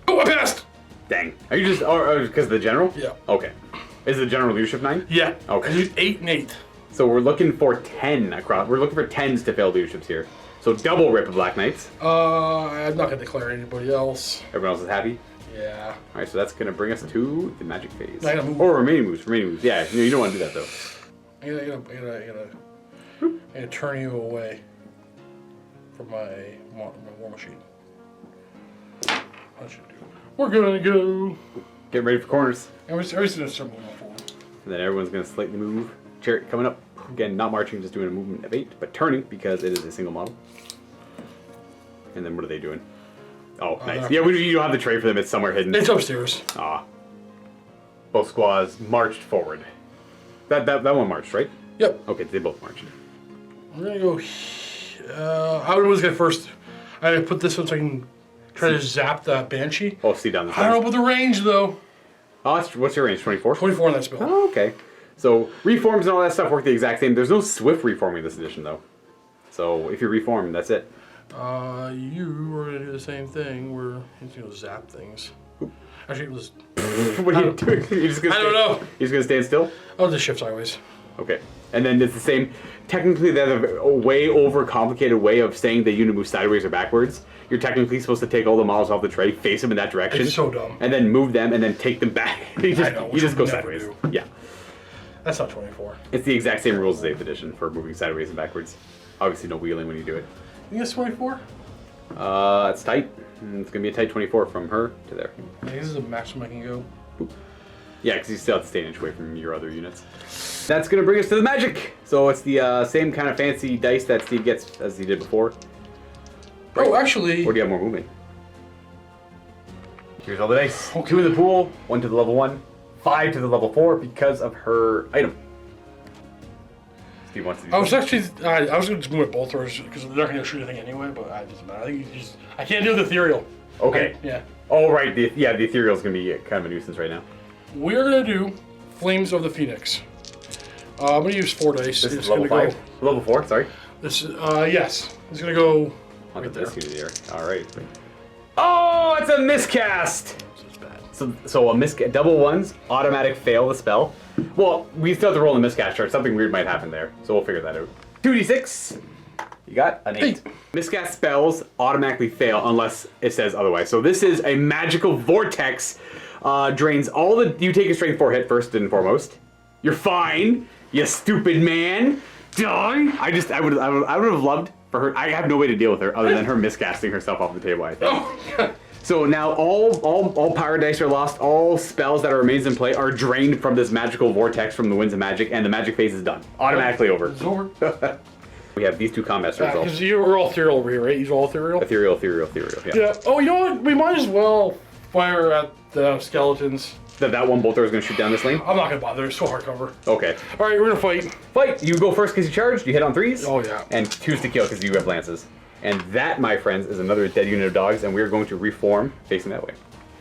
Oh, I passed. Dang. Are you just because of the general? Yeah. Okay. Is the general leadership 9? Yeah. Okay. I need 8 and 8. So we're looking for 10 across. We're looking for 10s to fail leaderships here. So double Rip of Black Knights. I'm not gonna declare anybody else. Everyone else is happy? Yeah. Alright, so that's gonna bring us to the magic phase. I gotta move. Or remaining moves. Yeah, you don't want to do that though. I'm gonna turn you away from my war machine. That should do. We're gonna go. Get ready for corners. Everybody's gonna start moving forward. And then everyone's gonna slightly move. Chariot coming up. Again, not marching, just doing a movement of 8, but turning because it is a single model. And then what are they doing? Oh, nice. Yeah, you don't have the tray for them. It's somewhere hidden. It's upstairs. Ah. Both squads marched forward. That one marched, right? Yep. Okay, they both marched. We're gonna go. I was gonna first. I put this one so I can try to zap the banshee. Oh, see down the I don't know about the range though. Oh, what's your range? 24? 24 on that spell. Oh, okay. So reforms and all that stuff work the exact same. There's no swift reforming this edition though. So if you reform, that's it. You are gonna do the same thing. We're gonna zap things. Actually, it was. What are you doing? You're just gonna I don't know. You're just gonna stand still? I'll just shift sideways. Okay. And then it's the same. Technically, there's a way overcomplicated way of saying the unit moves sideways or backwards. You're technically supposed to take all the models off the tray, face them in that direction. It's so dumb. And then move them, and then take them back. you just go sideways. Do. Yeah. That's not 24. It's the exact same rules as 8th edition for moving sideways and backwards. Obviously, no wheeling when you do it. You think it's 24? It's tight. It's gonna be a tight 24 from her to there. I think this is the maximum I can go. Yeah, because you still have to stay an inch away from your other units. That's gonna bring us to the magic. So it's the same kind of fancy dice that Steve gets as he did before. Right. Oh, actually. Or do you have more movement? Here's all the dice. Okay. 2 in the pool, 1 to the level 1, 5 to the level 4 because of her item. Steve wants to do I was actually, I was going to just move it both throws because they're not going to shoot anything anyway, but it doesn't matter. I think you just, I can't do the ethereal. Okay. Yeah. Oh, right. The ethereal is going to be kind of a nuisance right now. We're going to do Flames of the Phoenix. I'm going to use 4 dice. This is level 5? Level 4, sorry. This is, yes. It's going to go Onto right this there. unit here. All right. Oh, it's a miscast! It's bad. So a double ones automatic fail the spell. Well, we still have to roll the miscast chart. Something weird might happen there, so we'll figure that out. 2d6. You got an 8. Miscast spells automatically fail unless it says otherwise. So this is a magical vortex. Drains all the. You take a strength 4 hit first and foremost. You're fine, you stupid man. Die. I would have loved for her. I have no way to deal with her other than her miscasting herself off the table, I think. Oh, So now all power dice are lost. All spells that are remains in play are drained from this magical vortex from the Winds of Magic, and the magic phase is done. Automatically over. it's over. We have these 2 combat stars. Because you're all ethereal over here, right? You're all ethereal? Ethereal. Yeah. Yeah. Oh, you know what? We might as well fire at the skeletons. That one bolter is going to shoot down this lane? I'm not going to bother. It's so hard cover. Okay. All right, we're going to fight. Fight! You go first because you charged. You hit on 3s. Oh, yeah. And 2s to kill because you have lances. And that, my friends, is another dead unit of dogs, and we're going to reform facing that way.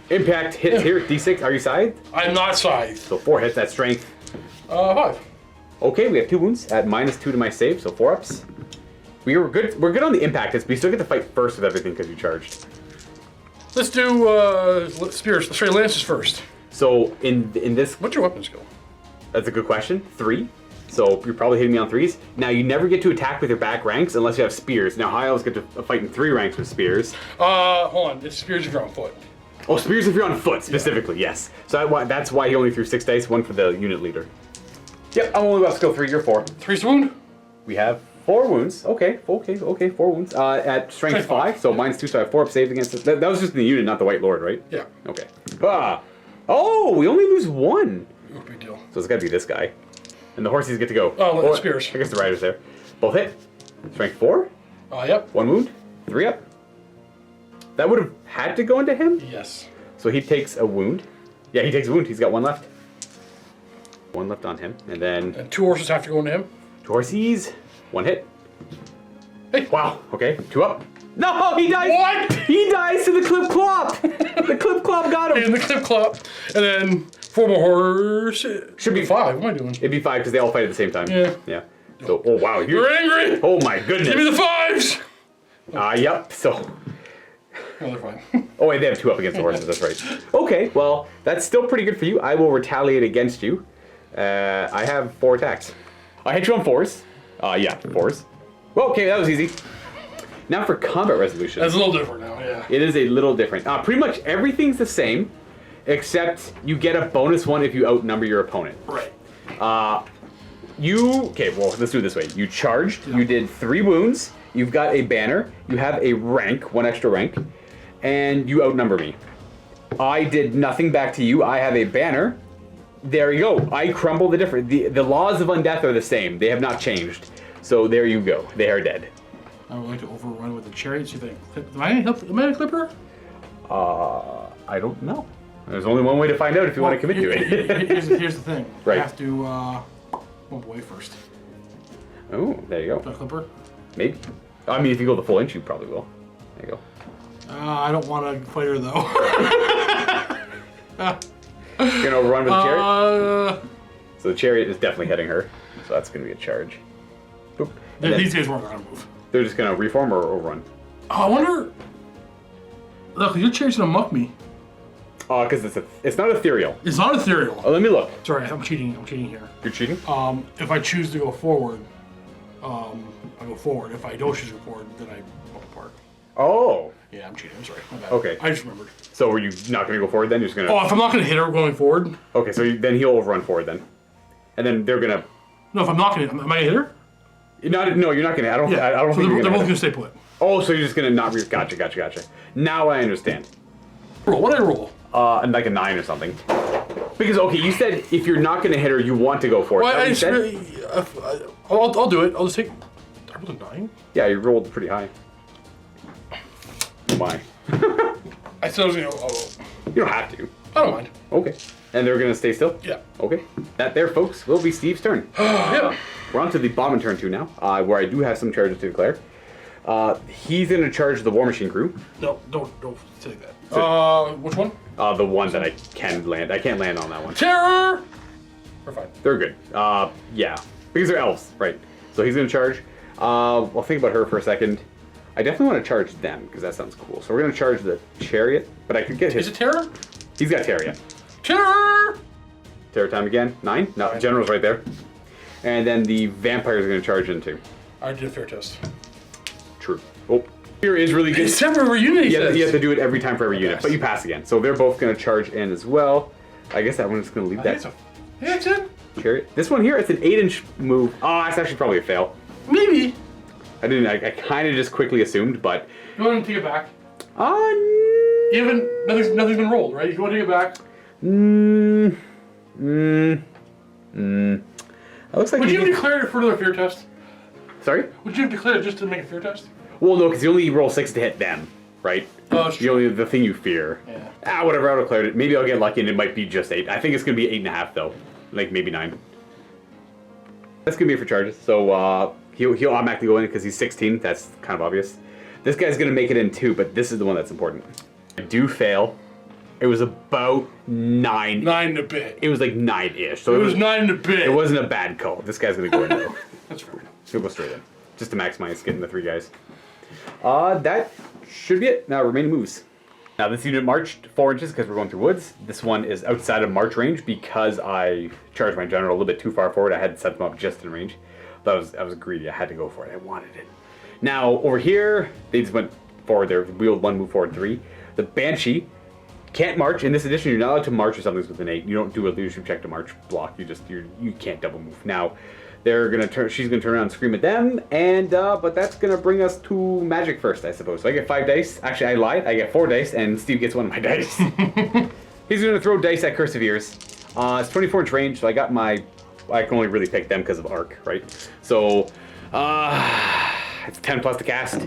Impact hits here, d6. Are you scythed? I'm not scythed. So 4 hits, that's strength. 5. Okay, we have 2 wounds at -2 to my save, so 4 ups. We're good on the impact hits, but you still get to fight first with everything because you charged. Let's do spears. Let's try lances first. So in this, What's your weapon skill? that's a good question. 3. So you're probably hitting me on 3s. Now you never get to attack with your back ranks unless you have spears. Now high elves get to fight in 3 ranks with spears. Hold on. It's spears if you're on foot. Oh, spears if you're on foot specifically, yes. So that's why he only threw 6 dice, 1 for the unit leader. Yep, I'm only about skill 3, you're 4. 3's the wound? We have 4 wounds. Okay, 4 wounds. At strength 5, so mine's 2, so I have 4 up saved against it. That was just in the unit, not the White Lord, right? Yeah. Okay. Oh, we only lose 1. No big deal. So it's gotta be this guy. And the horses get to go. Oh, the spears. I guess the riders there. Both hit. Strength 4. Yep. 1 wound. 3 up. That would have had to go into him? Yes. So he takes a wound. Yeah, he takes a wound. He's got 1 left. 1 left on him. And then... And 2 horses have to go into him? 2 horses. 1 hit. Hey. Wow. Okay. 2 up. No, he dies. What? He dies to the clip clop. The clip clop got him. And the clip clop. And then 4 more horses. Should be 5. What am I doing? It'd be 5 because they all fight at the same time. Yeah. Yeah. So, oh wow. You're angry. Oh my goodness. Give me the 5s. Yep. So. No, they're fine. Oh wait, they have 2 up against the horses. That's right. Okay. Well, that's still pretty good for you. I will retaliate against you. I have 4 attacks. I hit you on 4s. Yeah, 4s. Well, okay, that was easy. Now for combat resolution. That's a little different now, yeah. It is a little different. Pretty much everything's the same, except you get a bonus 1 if you outnumber your opponent. Right. Okay, well, let's do it this way. You charged, you did 3 wounds, you've got a banner, you have a rank, 1 extra rank, and you outnumber me. I did nothing back to you. I have a banner. There you go. I crumble the different. The laws of undeath are the same. They have not changed. So there you go. They are dead. I would like to overrun with the chariots. You think? Am I a clipper? I don't know. There's only one way to find out if you want to commit to it. Here's the thing. Right. I have to move away first. Oh, there you go. A clipper? Maybe. I mean, if you go the full inch, you probably will. There you go. I don't want to fight her though. You're gonna overrun with the chariot? Uh, So the chariot is definitely hitting her. So that's gonna be a charge. Boop. And then these guys weren't gonna move. they're just gonna reform or overrun. Oh, I wonder. Look, your chariot's gonna muck me. Because it's not ethereal. It's not ethereal. Oh, let me look. Sorry, I'm cheating. I'm cheating here. You're cheating? If I choose to go forward, I go forward. If I don't choose to go forward, then I walk apart. Oh. Yeah, I'm cheating. I'm sorry. My bad. Okay. I just remembered. So were you not gonna go forward then? You're just gonna. Oh, if I'm not gonna hit her going forward. Okay, so then he'll overrun forward then, and then they're gonna. No, if I'm not gonna, am I gonna hit her? You're not. No, you're not gonna. I don't. Yeah. I don't so think they're you're both gonna. gonna stay put. Oh, so you're just gonna not. Gotcha. Now I understand. Roll. What did I roll? And like a 9 or something. Because okay, you said if you're not gonna hit her, you want to go for it. Well, Is that what you just said? really, I'll do it. I'll just take. I rolled a 9. Yeah, you rolled pretty high. Why? I said I was gonna. Oh, You don't have to. I don't mind. Okay. And they're gonna stay still? Yeah. Okay. That there, folks, will be Steve's turn. Yeah. We're on to the bottom turn 2 now, where I do have some charges to declare. He's gonna charge the War Machine crew. No, don't take that. Which one? The one that I can land. I can't land on that one. Terror. We're fine. They're good. Yeah. Because they're elves, right. So he's gonna charge. I'll think about her for a second. I definitely want to charge them, because that sounds cool. So we're gonna charge the chariot, but I could get his... Is it terror? He's got Terra. Terror. Terra time again. 9? No, General's right there. And then the vampires are gonna charge in too. I did a fair test. True. Oh, fear is really good. It's separate per unit. You have to do it every time for every unit, but you pass again. So they're both going to charge in as well. I guess that one's going to leave that Yeah, it's it. chariot. This one here, it's an 8-inch move. Oh, it's actually probably a fail. Maybe. I kind of just quickly assumed, but... You want to take it back? You Nothing's been rolled, right? You want to take it back? It looks like Would you have declared it for the fear test? Sorry? Would you have declared it just to make a fear test? Well, no, because you only roll 6 to hit them, right? Oh, that's true. The thing you fear. Yeah. Whatever, I'll declare it. Maybe I'll get lucky and it might be just 8. I think it's going to be 8.5 though. Like maybe 9. That's going to be it for charges. So he'll automatically go in because he's 16. That's kind of obvious. This guy's going to make it in too, but this is the one that's important. I do fail. It was about 9. 9 and a bit. It was like 9-ish. So It was 9 and a bit. It wasn't a bad call. This guy's going to go in though. That's fair. He'll go straight in. Just to maximize getting the 3 guys. That should be it. Now, remaining moves. Now, this unit marched 4 inches because we're going through woods. This one is outside of march range because I charged my general a little bit too far forward. I had to set them up just in range. But I was greedy. I had to go for it. I wanted it. Now, over here, they just went forward there. Wheeled 1, move forward 3. The Banshee can't march. In this edition, you're not allowed to march if something's with an 8. You don't do a leadership check to march block. You can't double move. Now, she's gonna turn around and scream at them, and but that's gonna bring us to magic first, I suppose. So I get 5 dice. Actually, I lied. I get 4 dice, and Steve gets 1 of my dice. He's gonna throw dice at Curse of Ears. It's 24-inch range, so I can only really pick them because of arc, right? So, it's 10 plus to cast.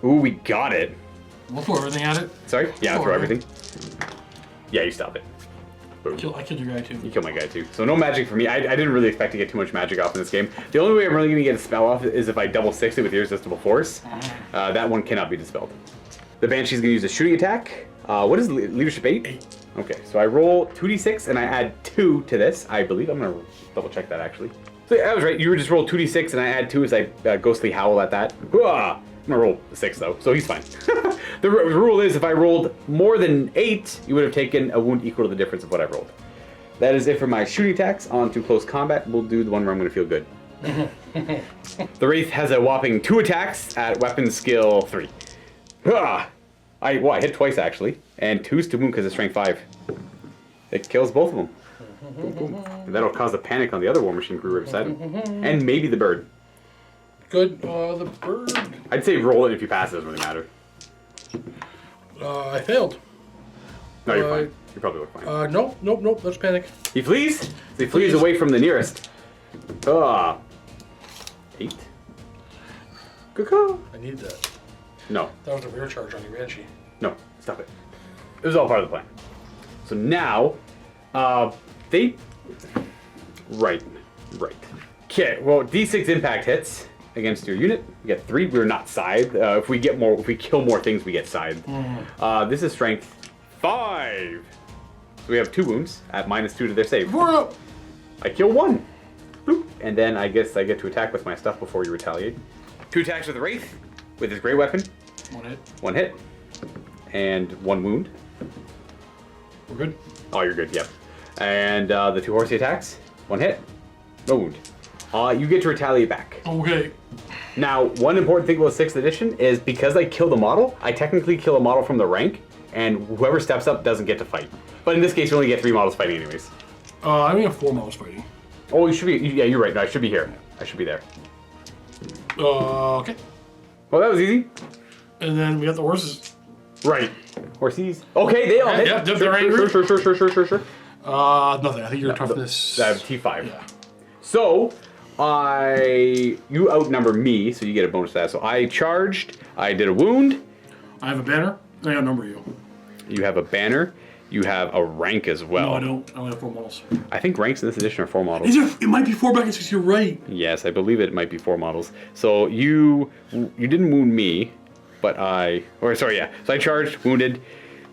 Ooh, we got it. We'll throw everything at it. Sorry? Yeah, I'll throw everything. Yeah, you stop it. Boom. I killed your guy too. You killed my guy too. So no magic for me. I didn't really expect to get too much magic off in this game. The only way I'm really going to get a spell off is if I double 6 it with Irresistible Force. That one cannot be dispelled. The Banshee's going to use a shooting attack. What is leadership 8? 8. Okay, so I roll 2d6 and I add 2 to this, I believe. I'm going to double check that actually. So yeah, I was right. You just roll 2d6 and I add 2 as I ghostly howl at that. I'm gonna roll a 6 though, so he's fine. The rule is if I rolled more than 8, you would have taken a wound equal to the difference of what I rolled. That is it for my shooting attacks. On to close combat. We'll do the one where I'm gonna feel good. The Wraith has a whopping 2 attacks at weapon skill 3. I hit twice actually, and 2's to wound because of strength 5. It kills both of them. Boom, boom. And that'll cause a panic on the other War Machine crew right beside him. And maybe the bird. Good. The bird. I'd say roll it if you pass. It doesn't really matter. I failed. No, you're fine. You probably look fine. Nope. Let's panic. He flees? He flees away from the nearest. 8. I need that. No. That was a rear charge on your Banshee. No. Stop it. It was all part of the plan. So now, Right. Okay, well, D6 impact hits against your unit. We get 3. We're not scythed. If we kill more things, we get scythed. This is strength 5. So we have 2 wounds at -2 to their save. I kill 1. Boop. And then I guess I get to attack with my stuff before you retaliate. 2 attacks with the Wraith with his great weapon. 1 hit. 1 hit. And 1 wound. We're good? Oh, you're good, yep. And the 2 horsey attacks. 1 hit. No wound. You get to retaliate back. Okay. Now, one important thing about 6th edition is because I kill the model, I technically kill a model from the rank, and whoever steps up doesn't get to fight. But in this case, you only get 3 models fighting anyways. I only have 4 models fighting. Oh, you should be. Yeah, you're right. No, I should be here. I should be there. Okay. Well, that was easy. And then we got the horses. Right. Horses. Okay, they all hit. Yep, Sure. Nothing. I think your toughness. I have T5. Yeah. So, you outnumber me, so you get a bonus to that. So I charged. I did a wound. I have a banner. I outnumber you. You have a banner. You have a rank as well. No, I don't. I only have 4 models. I think ranks in this edition are 4 models. It might be 4 back and 6. You're right. Yes, I believe it might be 4 models. So you didn't wound me, but So I charged, wounded.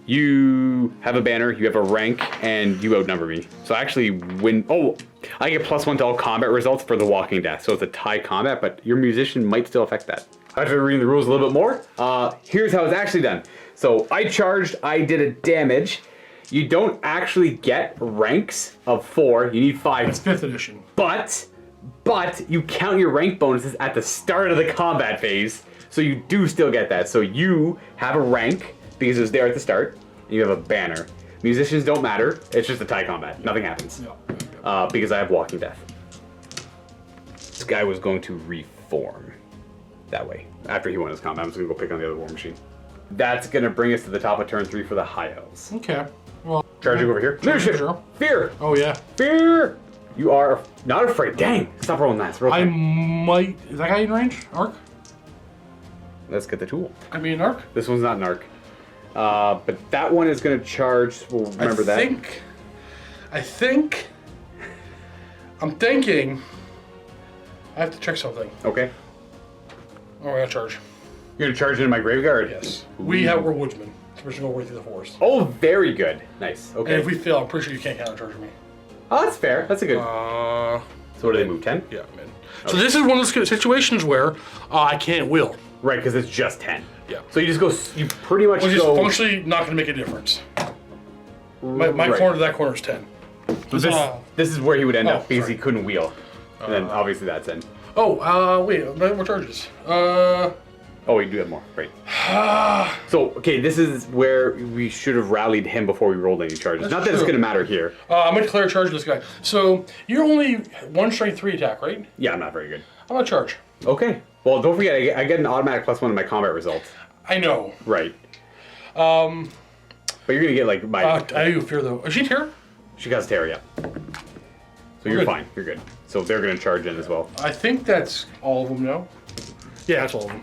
You have a banner, you have a rank, and you outnumber me. So I actually win. Oh, I get +1 to all combat results for the Walking Death. So it's a tie combat, but your musician might still affect that. After reading the rules a little bit more, here's how it's actually done. So I charged, I did a damage. You don't actually get ranks of 4. You need 5. It's 5th edition. But you count your rank bonuses at the start of the combat phase, so you do still get that. So you have a rank because it was there at the start. And you have a banner. Musicians don't matter. It's just a tie combat. Nothing happens. Yeah. Because I have Walking Death. This guy was going to reform that way. After he won his combat, I'm just going to go pick on the other War Machine. That's going to bring us to the top of turn 3 for the High Elves. Okay. Well. Charging over here. Leadership. Fear. Oh, yeah. Fear. You are not afraid. Dang. Stop rolling that. I might. Is that guy in range? Arc? Let's get the tool. I mean, arc? This one's not an arc. But that one is going to charge. We'll remember that. I'm thinking. I have to check something. Okay. Oh, I'm going to charge. You're going to charge into my graveyard? Yes. We're woodsmen. So we're just going to go right through the forest. Oh, very good. Nice. Okay. And if we fail, I'm pretty sure you can't counter-charge me. Oh, that's fair. That's a good. So what do they move? 10? Yeah, man. Okay. So this is one of those situations where I can't will. Right, because it's just 10. Yeah. So you just go. You pretty much Which is go. functionally not going to make a difference. My corner to that corner is 10. So this is where he would end up because sorry. he couldn't wheel. And then obviously that's in. Oh, wait, more charges. Oh, we do have more. Great. So, okay, this is where we should have rallied him before we rolled any charges. That's Not that it's true. going to matter here. I'm going to declare a charge to this guy. So, you're only 1 strength 3 attack, right? Yeah, I'm not very good. I'm going to charge. Okay. Well, don't forget, I get an automatic +1 in my combat results. I know. Right. But you're going to get, like, my... I do fear, though. Is she Terror? She casts Terror, yeah. So you're good. fine. You're good. So they're going to charge in as well. I think that's all of them now. Yeah, that's all of them.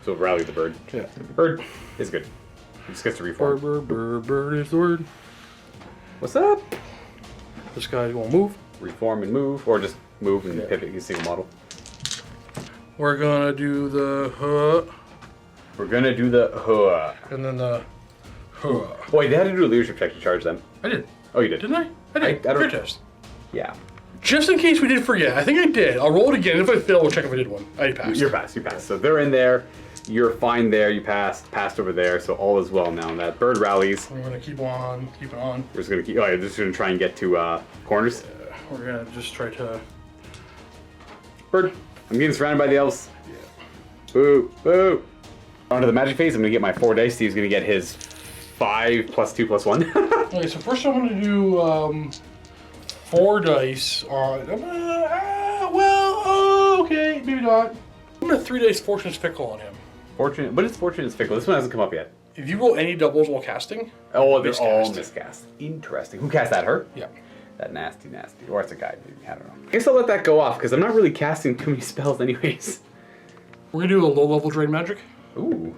So rally the bird. Yeah. Bird is good. He just gets to reform. Bird is the word. What's up? This guy's going to move. Reform and move, or just move and pivot your single model. We're going to do the We're going to do the... and then the Wait, they had to do a leadership check to charge them. I did. Oh, you did? Didn't I? I did. I don't- Fear test. Yeah. Just in case we did forget. I think I did. I'll roll it again. If I fail, we'll check if I did one. I passed. You're passed. You passed. So they're in there. You're fine there. You passed over there. So all is well now. And that bird rallies. We're going to keep on. We're just going to keep... Oh, you're just going to try and get to corners. We're going to just try to... Bird. I'm getting surrounded by the elves. Yeah. Boo. Boo. Onto the magic phase. I'm going to get my 4 dice. Steve's going to get his 5 + 2 + 1. Okay, so first I'm going to do 4 dice on... okay, maybe not. I'm going to 3 dice Fortune's Fickle on him. Fortune. What is Fortune is Fickle? This one hasn't come up yet. If you roll any doubles while casting... Oh, they're all Miscast. miscast. Interesting. Who cast that? Her? Yeah. That nasty. Or it's a guy, maybe. I don't know. I guess I'll let that go off, because I'm not really casting too many spells anyways. We're going to do a low-level Drain Magic. Ooh.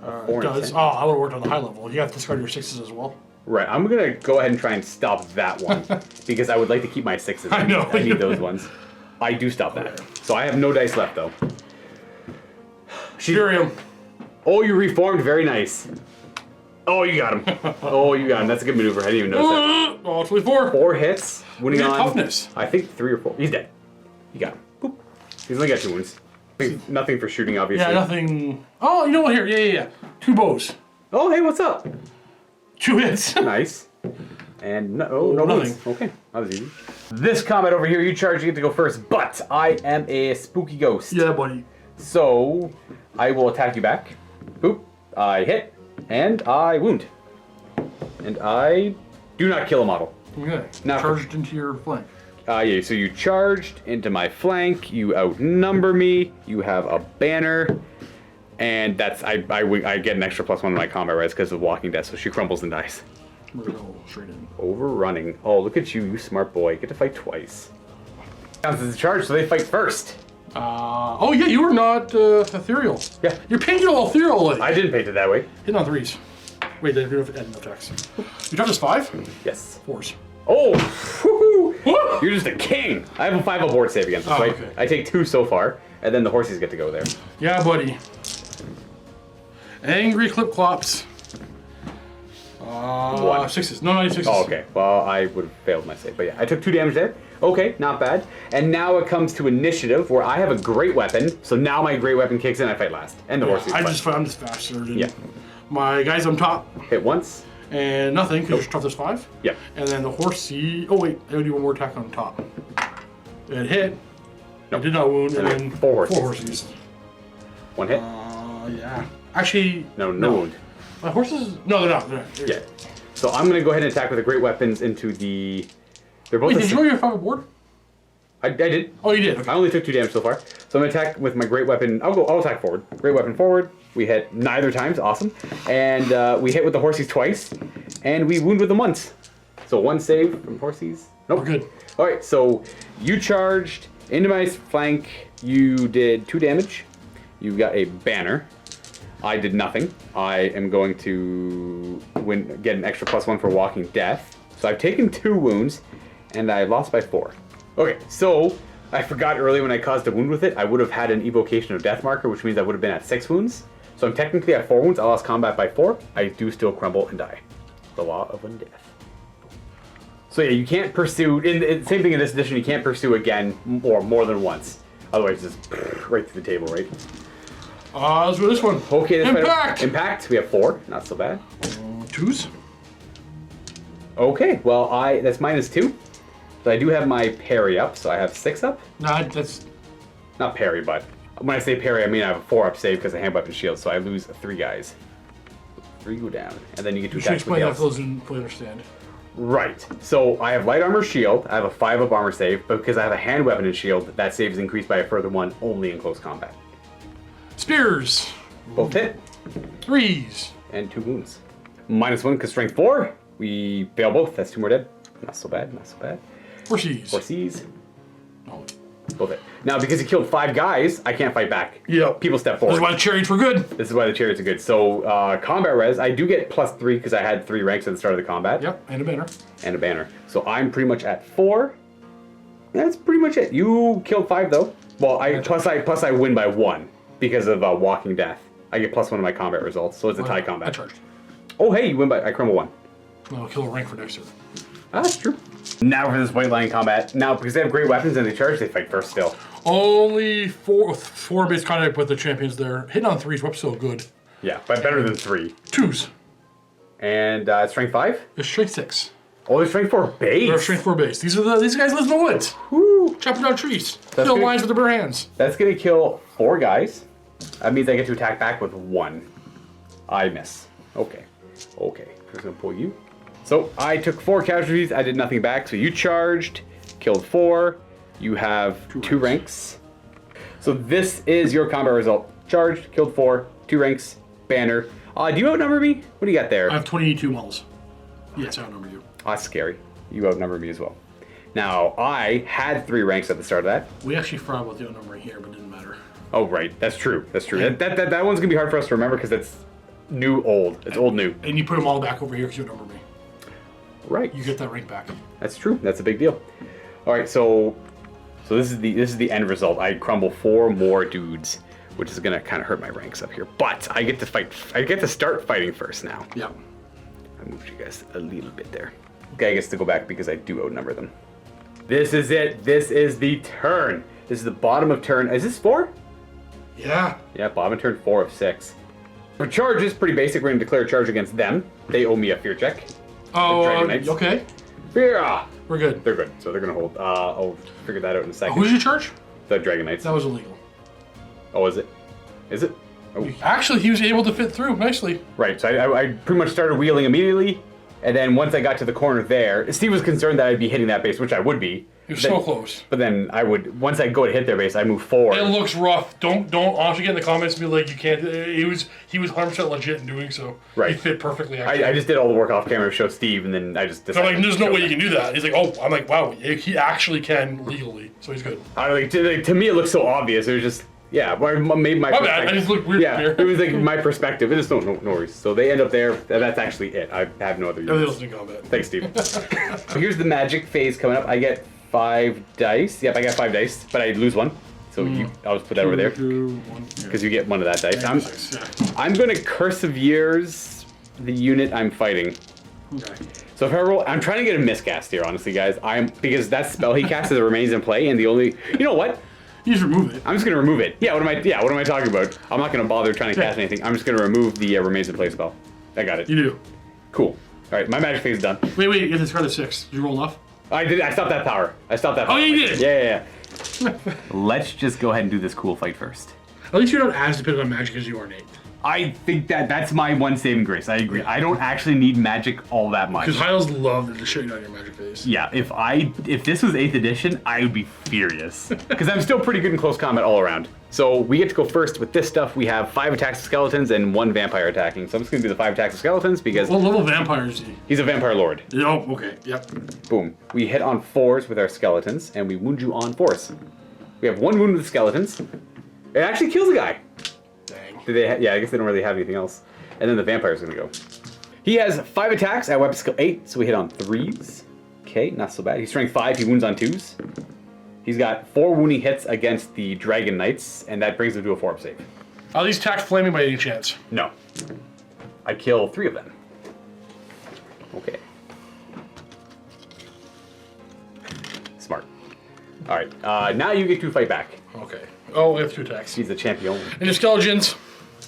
It 4 and does. 10. Oh, I would have worked on the high level. You have to discard your 6s as well. Right, I'm going to go ahead and try and stop that one, because I would like to keep my 6s. I know. I need those ones. I do stop that. So I have no dice left, though. Furium. Oh, you reformed. Very nice. Oh, you got him. Oh, you got him. That's a good maneuver. I didn't even notice that. Oh, it's only 4. 4 hits. Winning Look at on... toughness. I think 3 or 4. He's dead. You got him. Boop. He's only got 2 wounds. Nothing for shooting, obviously. Yeah, nothing... Oh, you know what? Here. Yeah. 2 bows. Oh, hey, what's up? 2 hits. Nice. And no nothing. wounds. Okay, that was easy. This combat over here, you charge, you get to go first, but I am a spooky ghost. Yeah, buddy. So, I will attack you back. Boop. I hit. And I wound. And I do not kill a model. Okay. Now- Charged into your flank. Yeah, so you charged into my flank, you outnumber me, you have a banner, and that's, I get an extra +1 in my combat res because of walking death, so she crumbles and dies. We're going to go straight in. Overrunning. Oh, look at you, you smart boy. You get to fight twice. Counts as a charge, so they fight first. Oh, yeah, you were not ethereal. Yeah. You're painted all ethereal. Like. I didn't paint it that way. Hit on 3s. Wait, they do have enough attacks. You dropped us 5? Yes. 4s. Oh, woohoo! You're just a king. I have a 5 on board save against this, Oh, right? okay. I take 2 so far, and then the horses get to go there. Yeah, buddy. Angry clip clops. 1. 6s. No, not 6s. Oh, okay. Well, I would have failed my save, but yeah, I took 2 damage there. Okay, not bad. And now it comes to initiative, where I have a great weapon. So now my great weapon kicks in. I fight last, and the horses. I'm fight. just faster. Than Yeah. My guys on top. Hit once. And nothing, because you dropped us 5. Yeah. And then the horsey. Oh, wait. I would do one more attack on top. It hit. Nope. It did not wound. And And then 4 horses. 4 horses. 1 hit. Yeah. Actually. No wound. My horses. No, they're not. They're not. Yeah. So I'm gonna go ahead and attack with the great weapons into the. They're both. Wait, the did you roll your 5 aboard? I did. Oh, you did. Okay. I only took 2 damage so far. So I'm gonna attack with my great weapon. I'll attack forward. Great weapon forward. We hit neither times. Awesome. And we hit with the horsies twice, and we wound with them once. So 1 save from horsies. Nope. We're good. All right. So you charged into my flank. You did 2 damage. You got a banner. I did nothing. I am going to get an extra +1 for walking death. So I've taken 2 wounds, and I lost by 4. Okay, so I forgot earlier when I caused a wound with it, I would have had an evocation of death marker, which means I would have been at 6 wounds. So I'm technically at 4 wounds. I lost combat by 4. I do still crumble and die. The law of undeath. So yeah, you can't pursue. Same thing in this edition. You can't pursue again or more than once. Otherwise, just right through the table, right? Let's do this one. Okay, this Impact! Impact. We have 4. Not so bad. 2s. Okay, well that's -2. So I do have my parry up, so I have 6 up. Nah, that's. Not parry, but When I say parry, I mean I have a 4-up save because of hand weapon shield, so I lose 3 guys. 3 go down, and then you get to You should attack with explain the that elves. for those who don't fully understand. Right. So I have light armor shield. I have a 5-up armor save, but because I have a hand weapon and shield, that save is increased by a further 1 only in close combat. Spears. Both hit 3s. and 2 wounds. -1 because strength 4. We fail both. That's 2 more dead. Not so bad. Not so bad. 4 Cs. 4 Cs. Oh. Both hit. Now because he killed 5 guys, I can't fight back. Yep. People step This forward. is why the chariots were good. This is why the chariots are good. So combat res, I do get +3 because I had 3 ranks at the start of the combat. Yep, and a banner. And a banner. So I'm pretty much at 4. That's pretty much it. You killed 5 though. Well, plus I win by 1 because of walking death. I get +1 of my combat results, so it's a tie I combat. charged. Oh hey, you win by I crumble 1. No, I'll kill a rank for next turn. Ah, that's true. Now for this white line combat. Now because they have great weapons and they charge, they fight first still. Only four base contact with the champions there. Hitting on 3s, weap's so good. Yeah, but better than 3. 2s. And strength 5. There's strength 6. Oh, there's strength 4 base. There's strength 4 base. These guys live in the woods. Woo. Chopping down trees. That's Kill good. lines with their bare hands. That's gonna kill 4 guys. That means I get to attack back with 1. I miss. Okay. Okay. Just gonna pull you. So I took 4 casualties. I did nothing back. So you charged, killed 4. You have 2 ranks. So this is your combat result. Charged, killed 4, 2 ranks, banner. Do you outnumber me? What do you got there? I have 22 models. Yes, I outnumber you. That's scary. You outnumber me as well. Now, I had 3 ranks at the start of that. We actually forgot about the outnumbering here, but it didn't matter. Oh, right. That's true. That's true. That one's going to be hard for us to remember because it's new, old. It's old, new. And you put them all back over here because you outnumber me. Right. You get that rank back. That's true. That's a big deal. All right, so this is the end result. I crumble 4 more dudes, which is going to kind of hurt my ranks up here. But I get to fight. I get to start fighting first now. Yeah. I moved you guys a little bit there. Okay, I guess to go back because I do outnumber them. This is it. This is the turn. This is the bottom of turn. Is this 4? Yeah. Yeah, bottom of turn 4 of 6. For charges, pretty basic. We're going to declare a charge against them. They owe me a fear check. Oh, Dragon Knights. okay. Fear! We're good. They're good, so they're going to hold. I'll figure that out in a second. Who did you charge? The Dragon Knights. That was illegal. Oh, is it? Is it? Oh. Actually, he was able to fit through nicely. Right, so I pretty much started wheeling immediately, and then once I got to the corner there, Steve was concerned that I'd be hitting that base, which I would be. He was so close. But then I would, once I go to hit their base, I move forward. It looks rough. Don't honestly get in the comments and be like, you can't. He was 100% legit in doing so. Right. He fit perfectly. Actually. I just did all the work off camera to show Steve, and then I just So decided. I'm like, there's to no show way you them. can do that. He's like, oh, I'm like, wow, he actually can legally, so he's good. I don't know, to me, it looks so obvious. It was just, yeah, maybe my My bad, I just looked weird Yeah, here. it was like my perspective. It is no worries. So they end up there. That's actually it. I have no other Everything units. else in combat. Thanks, Steve. So here's the magic phase coming up. I get 5 dice. Yep, I got 5 dice, but I lose 1. So I'll just put that over there because you get 1 of that dice. I'm going to Curse of Years the unit I'm fighting. Okay. So if I roll, I'm trying to get a miscast here, honestly, guys. Because that spell he casts remains in play, and the only, you know what? You just remove it. I'm just gonna remove it. Yeah, what am I talking about? I'm not gonna bother trying to cast anything. I'm just gonna remove the remains in play spell. I got it. You do. Cool. All right, my magic phase is done. Wait, you have to discard a 6. Did you roll enough? I did. I stopped that power. Oh, you did? Yeah. Let's just go ahead and do this cool fight first. At least you're not as dependent on magic as you are, Nate. I think that's my one saving grace. I agree. I don't actually need magic all that much. Because Hiles love to show you down your magic phase. Yeah, if this was 8th edition, I would be furious. Because I'm still pretty good in close combat all around. So we get to go first with this stuff. We have 5 attacks of skeletons and 1 vampire attacking. So I'm just going to do the 5 attacks of skeletons because What level vampire is he? he's a vampire lord. Oh, okay. Yep. Boom. We hit on 4s with our skeletons, and we wound you on 4s. We have 1 wound with the skeletons. It actually kills a guy. Dang. Yeah, I guess they don't really have anything else. And then the vampire's going to go. He has 5 attacks at weapon skill 8, so we hit on 3s. Okay, not so bad. He's strength 5, he wounds on 2s. He's got 4 wounding hits against the Dragon Knights, and that brings him to a 4-up save. Are these tax flaming by any chance? No. I kill 3 of them. Okay. Smart. Alright, now you get to fight back. Okay. Oh, we have 2 attacks. He's the champion. And your skeletons?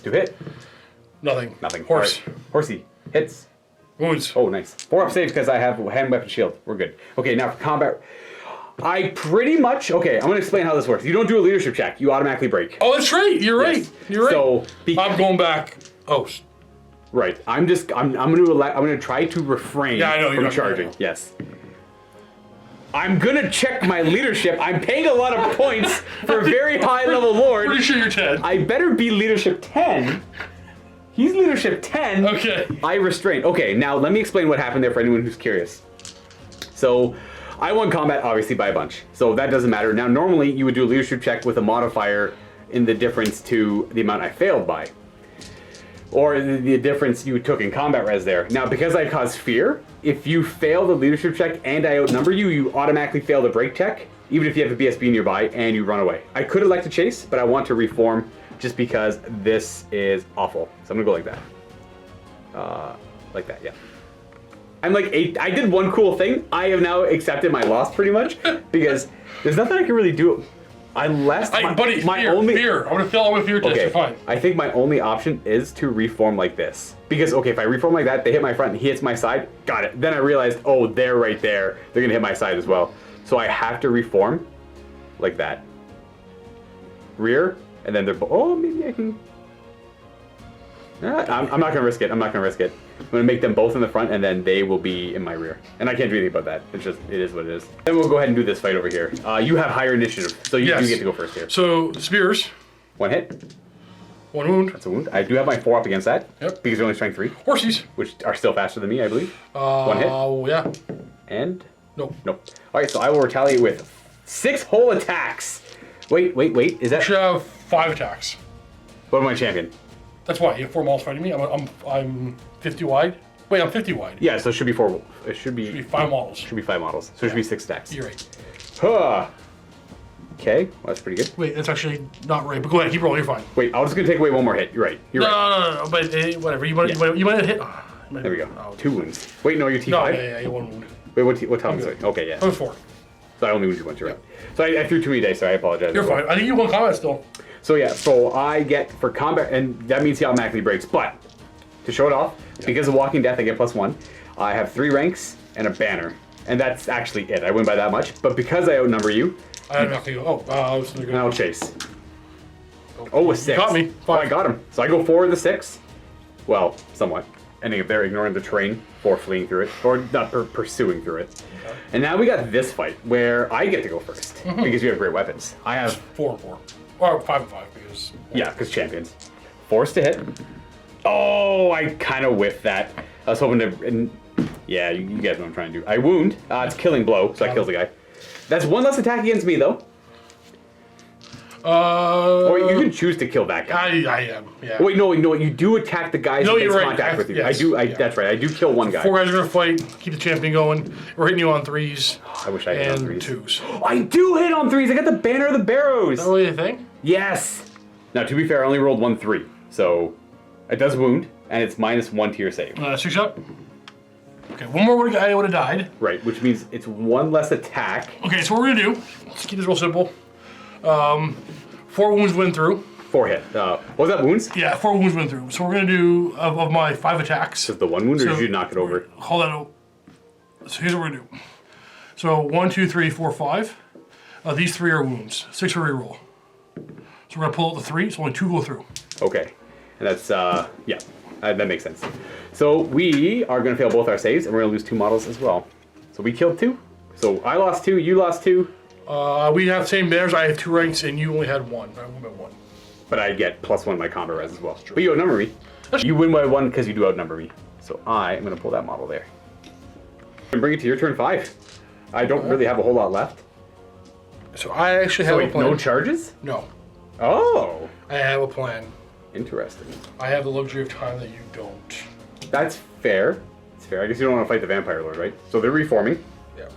2 hit. Nothing. Nothing. Horse. Alright. Horsey. Hits. Wounds. Oh, nice. 4-up save because I have hand weapon shield. We're good. Okay, now for combat. I pretty much... Okay, I'm going to explain how this works. You don't do a leadership check. You automatically break. Oh, that's right. You're right. Yes. You're right. So, I'm going back. Oh, right. I'm going to try to refrain from charging. Yes. I'm going to check my leadership. I'm paying a lot of points for a very high level lord. Pretty sure you're 10. I better be leadership 10. He's leadership 10. Okay. I restrain. Okay, now let me explain what happened there for anyone who's curious. So, I won combat obviously by a bunch, so that doesn't matter. Now, normally you would do a leadership check with a modifier in the difference to the amount I failed by, or the difference you took in combat res there. Now, because I caused fear, if you fail the leadership check and I outnumber you, you automatically fail the break check, even if you have a BSB nearby and you run away. I could elect to chase, but I want to reform just because this is awful. So I'm gonna go like that. Like that, yeah. I'm like 8. I did one cool thing. I have now accepted my loss pretty much because there's nothing I can really do. Buddy, fear. I'm gonna fill out with fear test. Okay, You're fine. I think my only option is to reform like this. Because, okay, if I reform like that, they hit my front and he hits my side. Got it. Then I realized, oh, they're right there. They're gonna hit my side as well. So I have to reform like that. Rear, and then they're... Oh, maybe I can... I'm not gonna risk it. I'm not gonna risk it. I'm gonna make them both in the front, and then they will be in my rear. And I can't do anything about that. It's just, it is what it is. Then we'll go ahead and do this fight over here. You have higher initiative, so you do get to go first here. So, spears. 1 hit. 1 wound. That's a wound. I do have my 4 up against that. Yep. Because they're only strength 3. Horsies. Which are still faster than me, I believe. 1 hit. Oh, yeah. And? Nope. Nope. Alright, so I will retaliate with 6 whole attacks. Wait. Is that... You should have 5 attacks. What am I champion? That's why you have 4 models fighting me. I'm 50 wide. Wait, I'm 50 wide. Yeah, so it should be 4. It should be 5 models. Should be 5 models. So it should be 6 stacks. You're right. Huh. Okay, well, that's pretty good. Wait, that's actually not right. But go ahead, keep rolling. You're fine. Wait, I'm just gonna take away 1 more hit. You're right. You're right. No. But whatever. You might have hit. There we go. Oh, 2 wounds. Wait, no, you're T5. No, yeah, 1 wound. Wait, what time is it? Okay, yeah. I was 4. So I only wounded you once. You're right. So I threw too many dice. So I apologize. You're fine. I think you won combat still. So yeah, so I get for combat, and that means he automatically breaks. But to show it off, because of Walking Death, I get +1. I have 3 ranks and a banner, and that's actually it. I win by that much. But because I outnumber you, I have nothing. I was gonna go. And I'll chase. Oh, a 6. You got me. Oh, I got him. So I go forward the 6. Well, somewhat. Ending up there, ignoring the terrain for fleeing through it, or not pursuing through it. Okay. And now we got this fight where I get to go first because you have great weapons. I have 4 and 4, or 5 and 5 because. Yeah, because champions. Forced to hit. Oh, I kind of whiffed that. I was hoping to. And, yeah, you guys know what I'm trying to do. I wound. It's killing blow, so I kills the guy. That's 1 less attack against me though. Or you can choose to kill that guy. I am. Yeah. Wait, no, you do attack the guys who makes contact with you. Yes, That's right. I do kill 1 guy. 4 guys are gonna fight. Keep the champion going. We're hitting you on 3s. I wish I hit on 3s. And 2s. I do hit on 3s. I got the banner of the barrows. Is that really a thing? Yes. Now, to be fair, I only rolled 1 3, so it does wound, and it's -1 to your save. 6 shot. Okay, 1 more guy would have died. Right, which means it's 1 less attack. Okay, so what we're gonna do, let's keep this real simple. 4 wounds went through. 4 hit. What was that, wounds? Yeah, 4 wounds went through. So we're gonna do, of my 5 attacks. Just the 1 wound, or did you knock it over? Hold that out. So here's what we're gonna do. So 1, 2, 3, 4, 5. These 3 are wounds. 6 are reroll. So we're gonna pull out the 3, so only 2 go through. Okay, and that's, yeah, that makes sense. So we are gonna fail both our saves, and we're gonna lose 2 models as well. So we killed 2. So I lost 2, you lost 2. We have the same banners. I have 2 ranks, and you only had 1. I won by 1. But I get +1 my combat res as well. But you outnumber me. You win by 1 because you do outnumber me. So I am gonna pull that model there. And bring it to your turn 5. I don't really have a whole lot left. So I actually have a plan. No charges? No. Oh. I have a plan. Interesting. I have the luxury of time that you don't. That's fair. It's fair. I guess you don't want to fight the Vampire Lord, right? So they're reforming. Yeah.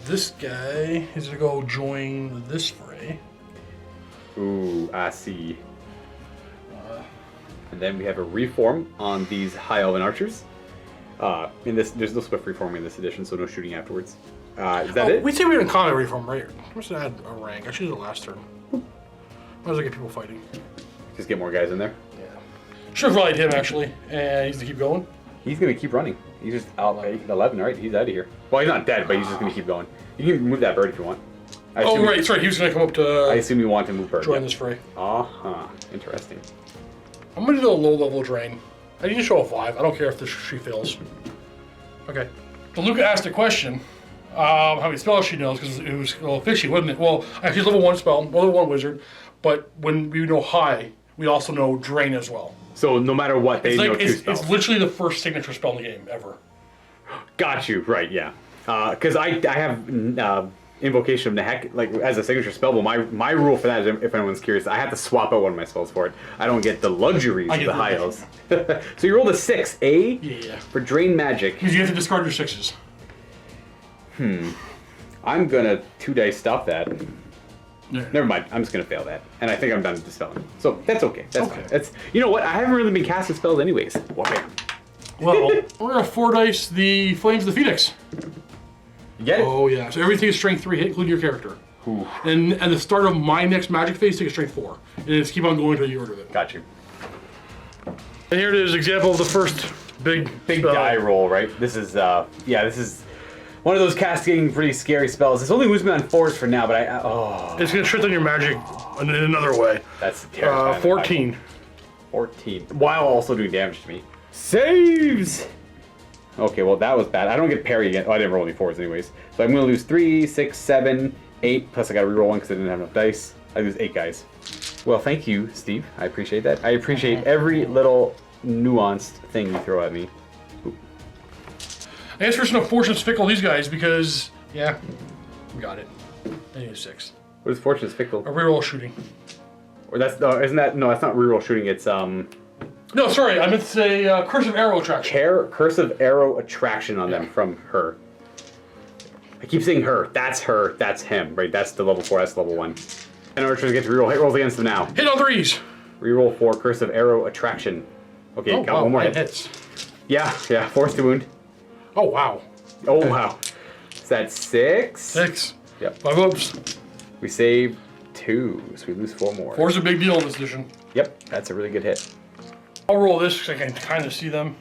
This guy is gonna go join this fray. Ooh, I see. And then we have a reform on these High Elven Archers. In this, there's no swift reforming in this edition, so no shooting afterwards. Is that it? We say we're in combat reform, right? I must have had a rank. I should have the last turn. Might as well get people fighting. Just get more guys in there. Yeah. Should have rallied him actually, and he's to keep going. He's gonna keep running. He's just out like 11, right? He's out of here. Well, he's not dead, but he's just gonna keep going. You can move that bird if you want. Oh, right, that's right. He was gonna come up to. I assume you want to move bird. Join this fray. Interesting. I'm gonna do a low level drain. I need to show a 5. I don't care if the she fails. Okay. So Luka asked a question. How many spells she knows, because it was a little fishy, wasn't it? Well, actually, level 1 spell, level 1 wizard, but when we know high, we also know drain as well. So no matter what, they know 2 spells. It's literally the first signature spell in the game ever. Got you, right? Yeah. Because I have Invocation of the Heck like as a signature spell, but my rule for that is, if anyone's curious, I have to swap out one of my spells for it. I don't get the luxuries of the high elves. So you rolled a 6, eh? Yeah. For drain magic. Because you have to discard your 6s. I'm gonna 2 dice stop that. Yeah. Never mind. I'm just gonna fail that, and I think I'm done dispelling. So that's okay. That's Okay. fine. That's you know what? I haven't really been casting spells anyways. Okay. Well, we're gonna 4 dice the Flames of the Phoenix. You get it? Oh yeah. So everything is strength 3 hit, including your character. Ooh. And at the start of my next magic phase, take a strength 4. And just keep on going until you order it. Got you. And here it is, example of the first big spell. Die roll, right? This is this is one of those casting pretty scary spells. It's only moves me on 4s for now, but It's gonna shut down your magic in another way. That's terrifying. 14. 14. While also doing damage to me. Saves! Okay, well that was bad. I don't get parry again. Oh, I didn't roll any 4s anyways. So I'm gonna lose 3, 6, 7, 8, plus I gotta reroll 1 because I didn't have enough dice. I lose 8 guys. Well, thank you, Steve. I appreciate that. I appreciate every little nuanced thing you throw at me. I guess we're just gonna fortune's fickle these guys because, yeah, we got it. I need a 6. What is Fortune's Fickle? A reroll shooting. Or that's isn't that no? That's not reroll shooting. It's No, sorry, I meant to say cursive arrow attraction. cursive arrow attraction on them from her. I keep saying her. That's her. That's him. Right. That's the level 4. That's level 1. And archers get to reroll hit rolls against them now. Hit on 3s. Reroll for cursive arrow attraction. Okay, Oh, got wow, one more 9 hit. hits. Yeah. Force to wound. Oh wow. Oh wow. Is that 6? 6. Yep. 5 ups. We save 2, so we lose 4 more. 4's a big deal in this edition. Yep. That's a really good hit. I'll roll this because I can kind of see them.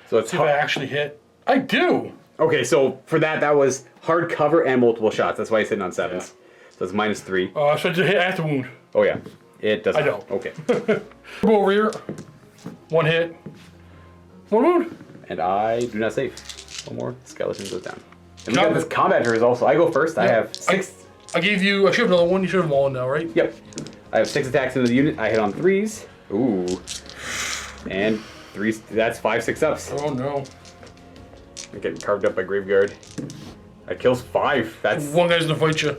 So it's See if I actually hit. I do. okay. So for that was hard cover and multiple shots. That's why he's hitting on 7s. Yeah. So it's -3. So to hit, I have to wound. Oh yeah. It doesn't. I don't. Okay. Go over here. 1 hit. 1 wound. And I do not save. One more skeleton goes down. And we Got got this combat is also. I go first. I Yeah. have 6. I gave you. I should have another one. You should have them all in now, right? Yep. I have 6 attacks into the unit. I hit on 3s. Ooh. And 3. That's 5 6-ups. Oh no. I'm getting carved up by Graveguard. That kills 5. That's. One guy's gonna fight you.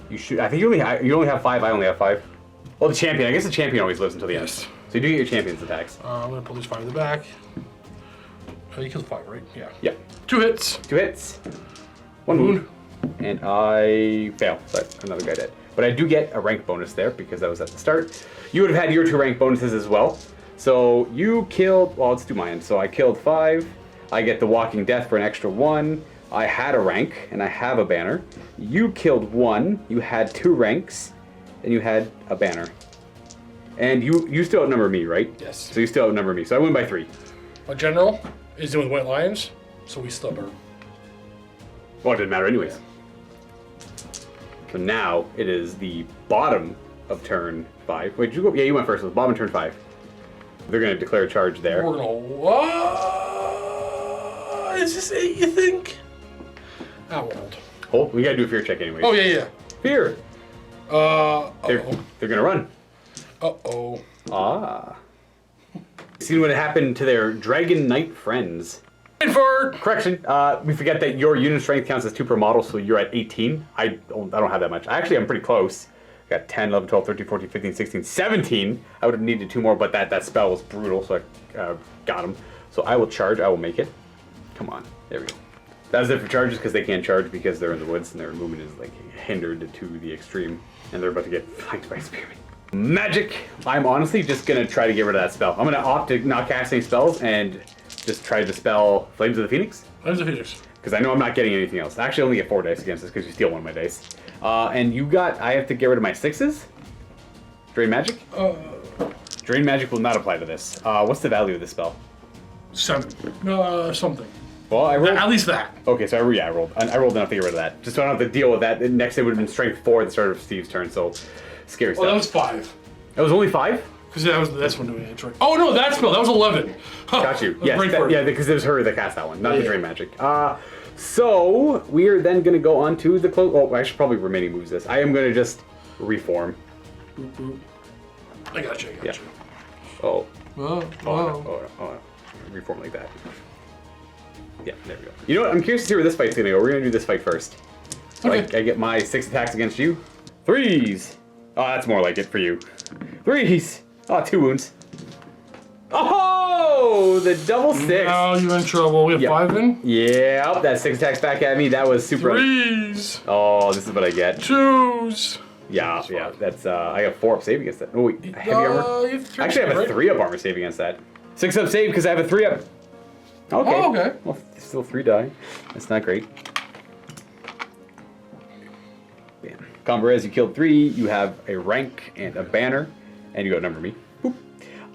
You should. I think you only have 5. I only have 5. Well, the champion. I guess the champion always lives until the end. Yes. So you do get your champion's attacks. I'm gonna pull these 5 in the back. Oh, you killed 5, right? Yeah. Yep. 2 hits. 2 hits. 1 wound. And I fail. But another guy dead. But I do get a rank bonus there because that was at the start. You would have had your 2 rank bonuses as well. So you killed. Well, let's do mine. So I killed 5. I get the Walking Death for an extra 1. I had a rank and I have a banner. You killed 1. You had 2 ranks, and you had a banner. And you still outnumber me, right? Yes. So you still outnumber me. So I win by 3. My general is in with White Lions, so we stubborn. Well, it didn't matter anyways. So now it is the bottom of turn 5. Wait, did you go? Yeah, you went first. So it's bottom of turn 5. They're going to declare a charge there. We're gonna. Is this 8? You think? I won't. Hold. We got to do a fear check anyways. Oh yeah. Fear. They're going to run. Uh-oh. Ah. See what happened to their Dragon Knight friends. Fart. Correction. We forget that your unit strength counts as 2 per model, so you're at 18. I don't have that much. Actually, I'm pretty close. Got 10, 11, 12, 13, 14, 15, 16, 17. I would have needed 2 more, but that spell was brutal, so I got him. So I will charge. I will make it. Come on. There we go. That's it for charges because they can't charge because they're in the woods and their movement is like hindered to the extreme, and they're about to get flanked by spearmen. Magic. I'm honestly just going to try to get rid of that spell. I'm going to opt to not cast any spells and just try to dispel Flames of the Phoenix. Flames of the Phoenix. Because I know I'm not getting anything else. Actually, I only get 4 dice against this because you steal one of my dice. And I have to get rid of my 6s? Drain Magic? Drain Magic will not apply to this. What's the value of this spell? 7. Something. Well, I rolled. At least that. Okay, so I rolled. I rolled enough to get rid of that. Just so I don't have to deal with that. The next it would have been strength 4 at the start of Steve's turn. So scary stuff. Oh, that was 5. That was only 5. Because that was this one doing it. Right. Oh no, that spell. That was 11. Huh, Got you. that was Yes, brain fart. yeah, because it was her that cast that one, not the Yeah. drain magic. So we are then going to go on to the close. Oh, I should probably remaining moves this. I am going to just reform. Boop, boop. I got you. Yeah. Oh. Oh, No. Reform like that. Yeah, there we go. You know what? I'm curious to see where this fight's gonna go. We're gonna do this fight first. So Okay. I get my 6 attacks against you. 3s. Oh, that's more like it for you. 3s. Oh, 2 wounds. Oh, the double 6. Now you're in trouble. We have Yep. 5 in. Yeah, that 6 attacks back at me. That was super. 3s. Oh, this is what I get. 2s. Yeah, yeah. That's I got 4 up save against that. Oh wait, heavy armor. You have 3 Actually, I have a right? 3 up armor save against that. 6 up save because I have a 3 up. Okay. Oh, okay. Well, still 3 die. That's not great. Bam. Combo res, you killed 3. You have a rank and a banner, and you outnumber me. Boop.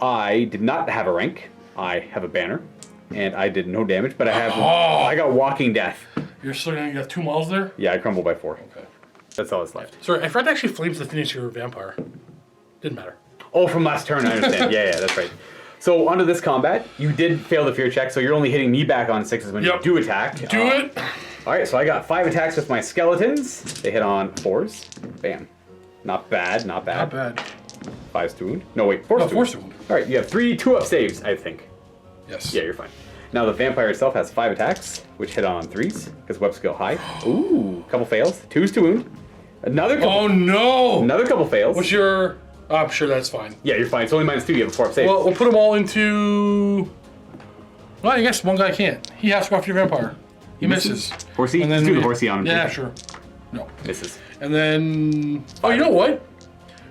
I did not have a rank. I have a banner, and I did no damage, but I have. I got walking death. You're still gonna get 2 miles there? Yeah, I crumbled by 4. Okay. That's all that's left. Sorry, I forgot to actually flames the finish your vampire. Didn't matter. Oh, from last turn, I understand. yeah, that's right. So onto this combat, you did fail the fear check, so you're only hitting me back on 6s when you do attack. Do it. All right, so I got 5 attacks with my skeletons. They hit on 4s. Bam. Not bad, not bad. Not bad. 5's to wound. No, wait, 4's to 4's wound. to wound. All right, you have 3 2-up saves, I think. Yes. Yeah, you're fine. Now the vampire itself has 5 attacks, which hit on 3s, because web skill high. Ooh, couple fails. 2's to wound. Another couple. Oh no! Another couple fails. What's your... I'm sure that's fine. Yeah, you're fine. It's only -2. You have a 4-up save. Well, we'll put them all into... Well, I guess one guy can't. He has to go after your vampire. He misses. Horsey? And then Let's do the horsey on him. Yeah, too. sure. No. Misses. And then... Oh, you know what?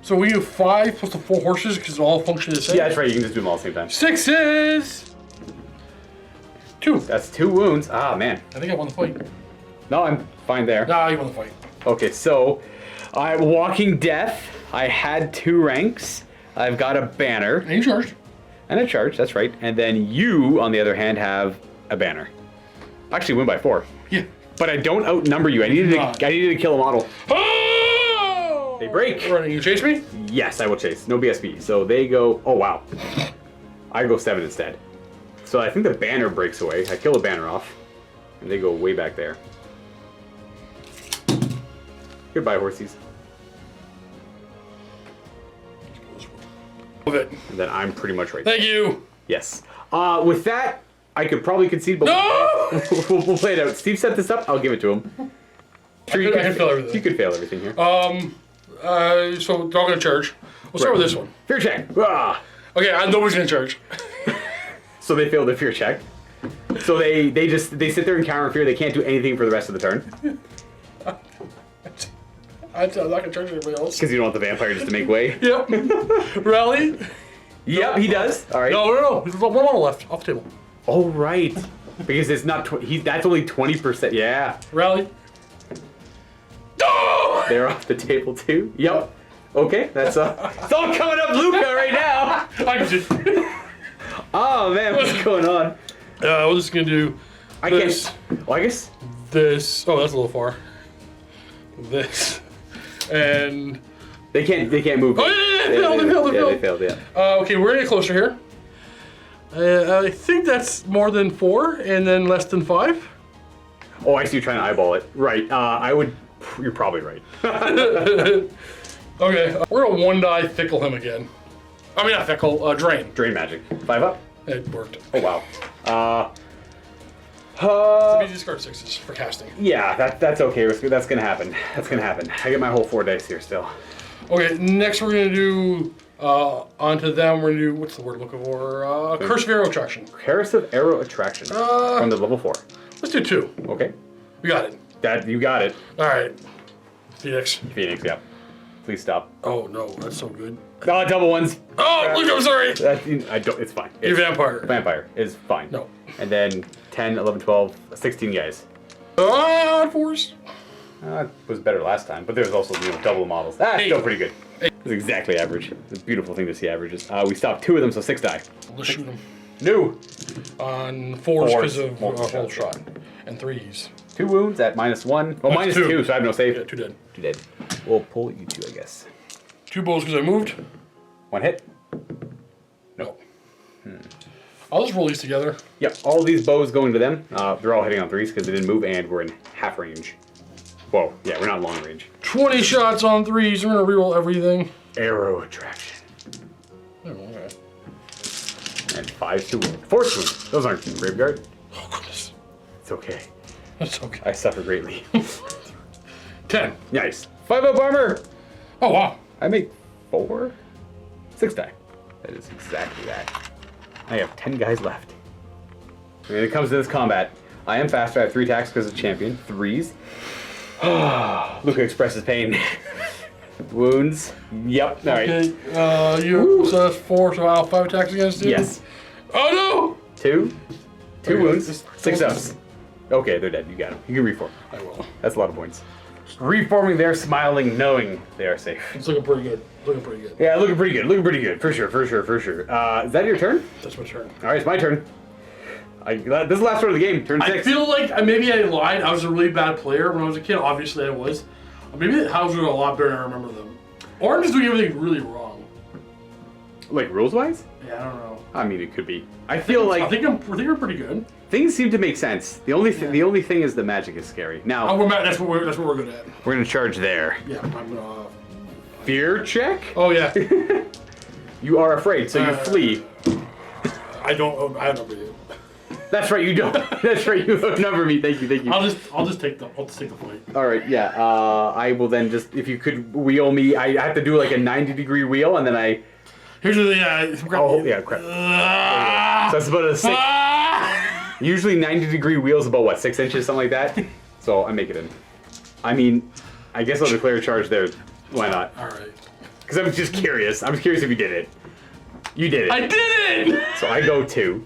So we have 5 plus the 4 horses because all function the same? Yeah, that's right. You can just do them all at the same time. 6s! 2. That's 2 wounds. Ah, man. I think I won the fight. No, I'm fine there. Nah, you won the fight. Okay, so I'm walking death. I had 2 ranks. I've got a banner And you charged. and a charge. That's right. And then you, on the other hand, have a banner. Actually, win by 4. Yeah. But I don't outnumber you. I needed Not. to kill a model. Oh! They break. Running. You chase me? Yes, I will chase. No BSB. So they go. Oh wow. I go 7 instead. So I think the banner breaks away. I kill the banner off, and they go way back there. Goodbye, horsies. Love it. And then I'm pretty much right there. Thank you. Yes. With that, I could probably concede, but No! we'll play it out. Steve set this up. I'll give it to him. Sure, I can fail everything. You could fail everything here. So they're all gonna charge. We'll start with this one. Fear check. Ah! Okay, nobody's gonna charge. So they failed their fear check. So they sit there and counter fear. They can't do anything for the rest of the turn I'm not gonna charge anybody else. because you don't want the vampire just to make way. Yep. Rally. Yep, he does. All right. No. There's one model left off the table. Oh right, because it's not. That's only 20%. Yeah, Rally. No! they're off the table too. Yep. Okay, that's it's all coming up, Luca, right now. I can see. Oh man, what's going on? We're just gonna do I this, can't. Well, I guess. this. Oh, that's a little far. This. And... They can't move. Oh, yeah, they failed. Yeah, they failed. Yeah. okay, we're gonna get closer here. I think that's more than 4 and then less than 5. Oh, I see you trying to eyeball it. Right. I would. You're probably right. Okay, we're gonna 1-die fickle him again. I mean, not fickle, drain. Drain magic. 5 up. It worked. Oh wow. We discard 6s for casting. Yeah, that's okay. That's gonna happen. That's gonna happen. I get my whole 4 dice here still. Okay, next we're gonna do onto them. We're gonna do what's the word I'm looking for? Curse of Arrow Attraction. Curse of Arrow Attraction from the level 4. Let's do 2. Okay. We got it. That you got it. All right. Phoenix. Phoenix, yeah. Please stop. Oh no, that's so good. Oh, double ones. Oh, look, I'm sorry. I don't. It's fine. Your vampire. Vampire is fine. No. And then 10, 11, 12, 16 guys. On 4s. It was better last time, but there was also double models. That's 8. still pretty good. It's exactly average. It's a beautiful thing to see averages. We stopped 2 of them, so 6 die. Let's shoot him. New. On 4s because of whole shot. And 3s. 2 wounds at -1. Oh, Minus -2, two. so I have no save. Yeah, 2 dead. 2 dead. We'll pull you 2, I guess. 2 bows because I moved. 1 hit. No. I'll just roll these together. Yep, all these bows going to them. They're all hitting on 3s because they didn't move, and we're in half range. Whoa, yeah, we're not long range. 20 shots on 3s. I'm going to reroll everything. Arrow attraction. Oh, okay. And 5 to wound. 4 to wound. Those aren't graveyard. Oh, goodness. It's okay. That's okay. I suffer greatly. 10. Nice. 5 up armor. Oh, wow. I make 4. 6 die. That is exactly that. I have 10 guys left. When it comes to this combat, I am faster. I have 3 attacks because of champion. 3s. Luka expresses pain. Wounds. Yep. All right. Okay. So that's 4, so I'll have 5 attacks against you? Yes. Oh, 2. 2 Okay, wounds. just 6 don't- ups. Okay, they're dead. You got them. You can reform. no. I will. That's a lot of points. Reforming there, smiling, knowing they are safe. It's looking pretty good. Looking pretty good. Yeah, looking pretty good. Looking pretty good. For sure. Is that your turn? That's my turn. All right, it's my turn. This is the last one of the game. Turn 6. I feel like maybe I lied. I was a really bad player when I was a kid. Obviously, I was. Maybe the houses were a lot better than I remember them. Or I'm just doing everything really wrong. Like rules-wise? Yeah, I don't know. I mean, it could be. I feel like I think we're pretty good. things seem to make sense. The only thing is the magic is scary. Now Oh, that's what we're good at. we're gonna charge there. Yeah, I'm gonna. Fear check. Oh yeah. You are afraid, so you flee. I don't know you. That's right, you don't. That's right, you outnumber me. Thank you. I'll just take the fight. All right, yeah. I will then just, if you could wheel me, I have to do like a 90-degree wheel, and then I. Here's the thing. Oh yeah, crap. So that's about a 6. Usually 90-degree wheels about what, 6 inches, something like that. So I make it in. I mean, I guess I'll declare a charge there. Why not? All right. Because I'm just curious. I'm just curious if you did it. You did it. I did it. So I go 2.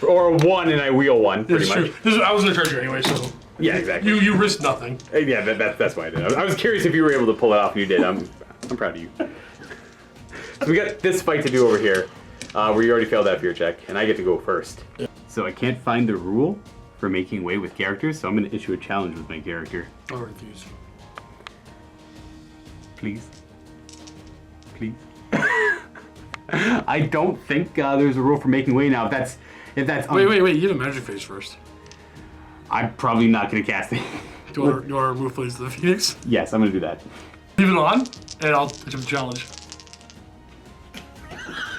Or 1 and I wheel 1, pretty That's much. true. I was gonna charge you anyway, so. Yeah, exactly. You risked nothing. Yeah, that's why I did. I was curious if you were able to pull it off, and you did. I'm proud of you. So we got this fight to do over here, where you already failed that fear check, and I get to go first. Yeah. So I can't find the rule for making way with characters, so I'm going to issue a challenge with my character. I'll refuse. Please. I don't think there's a rule for making way now. If that's Wait. You get a magic phase first. I'm probably not going to cast it. Do you want to remove Flames of the Phoenix? Yes, I'm going to do that. Leave it on, and I'll attempt the challenge.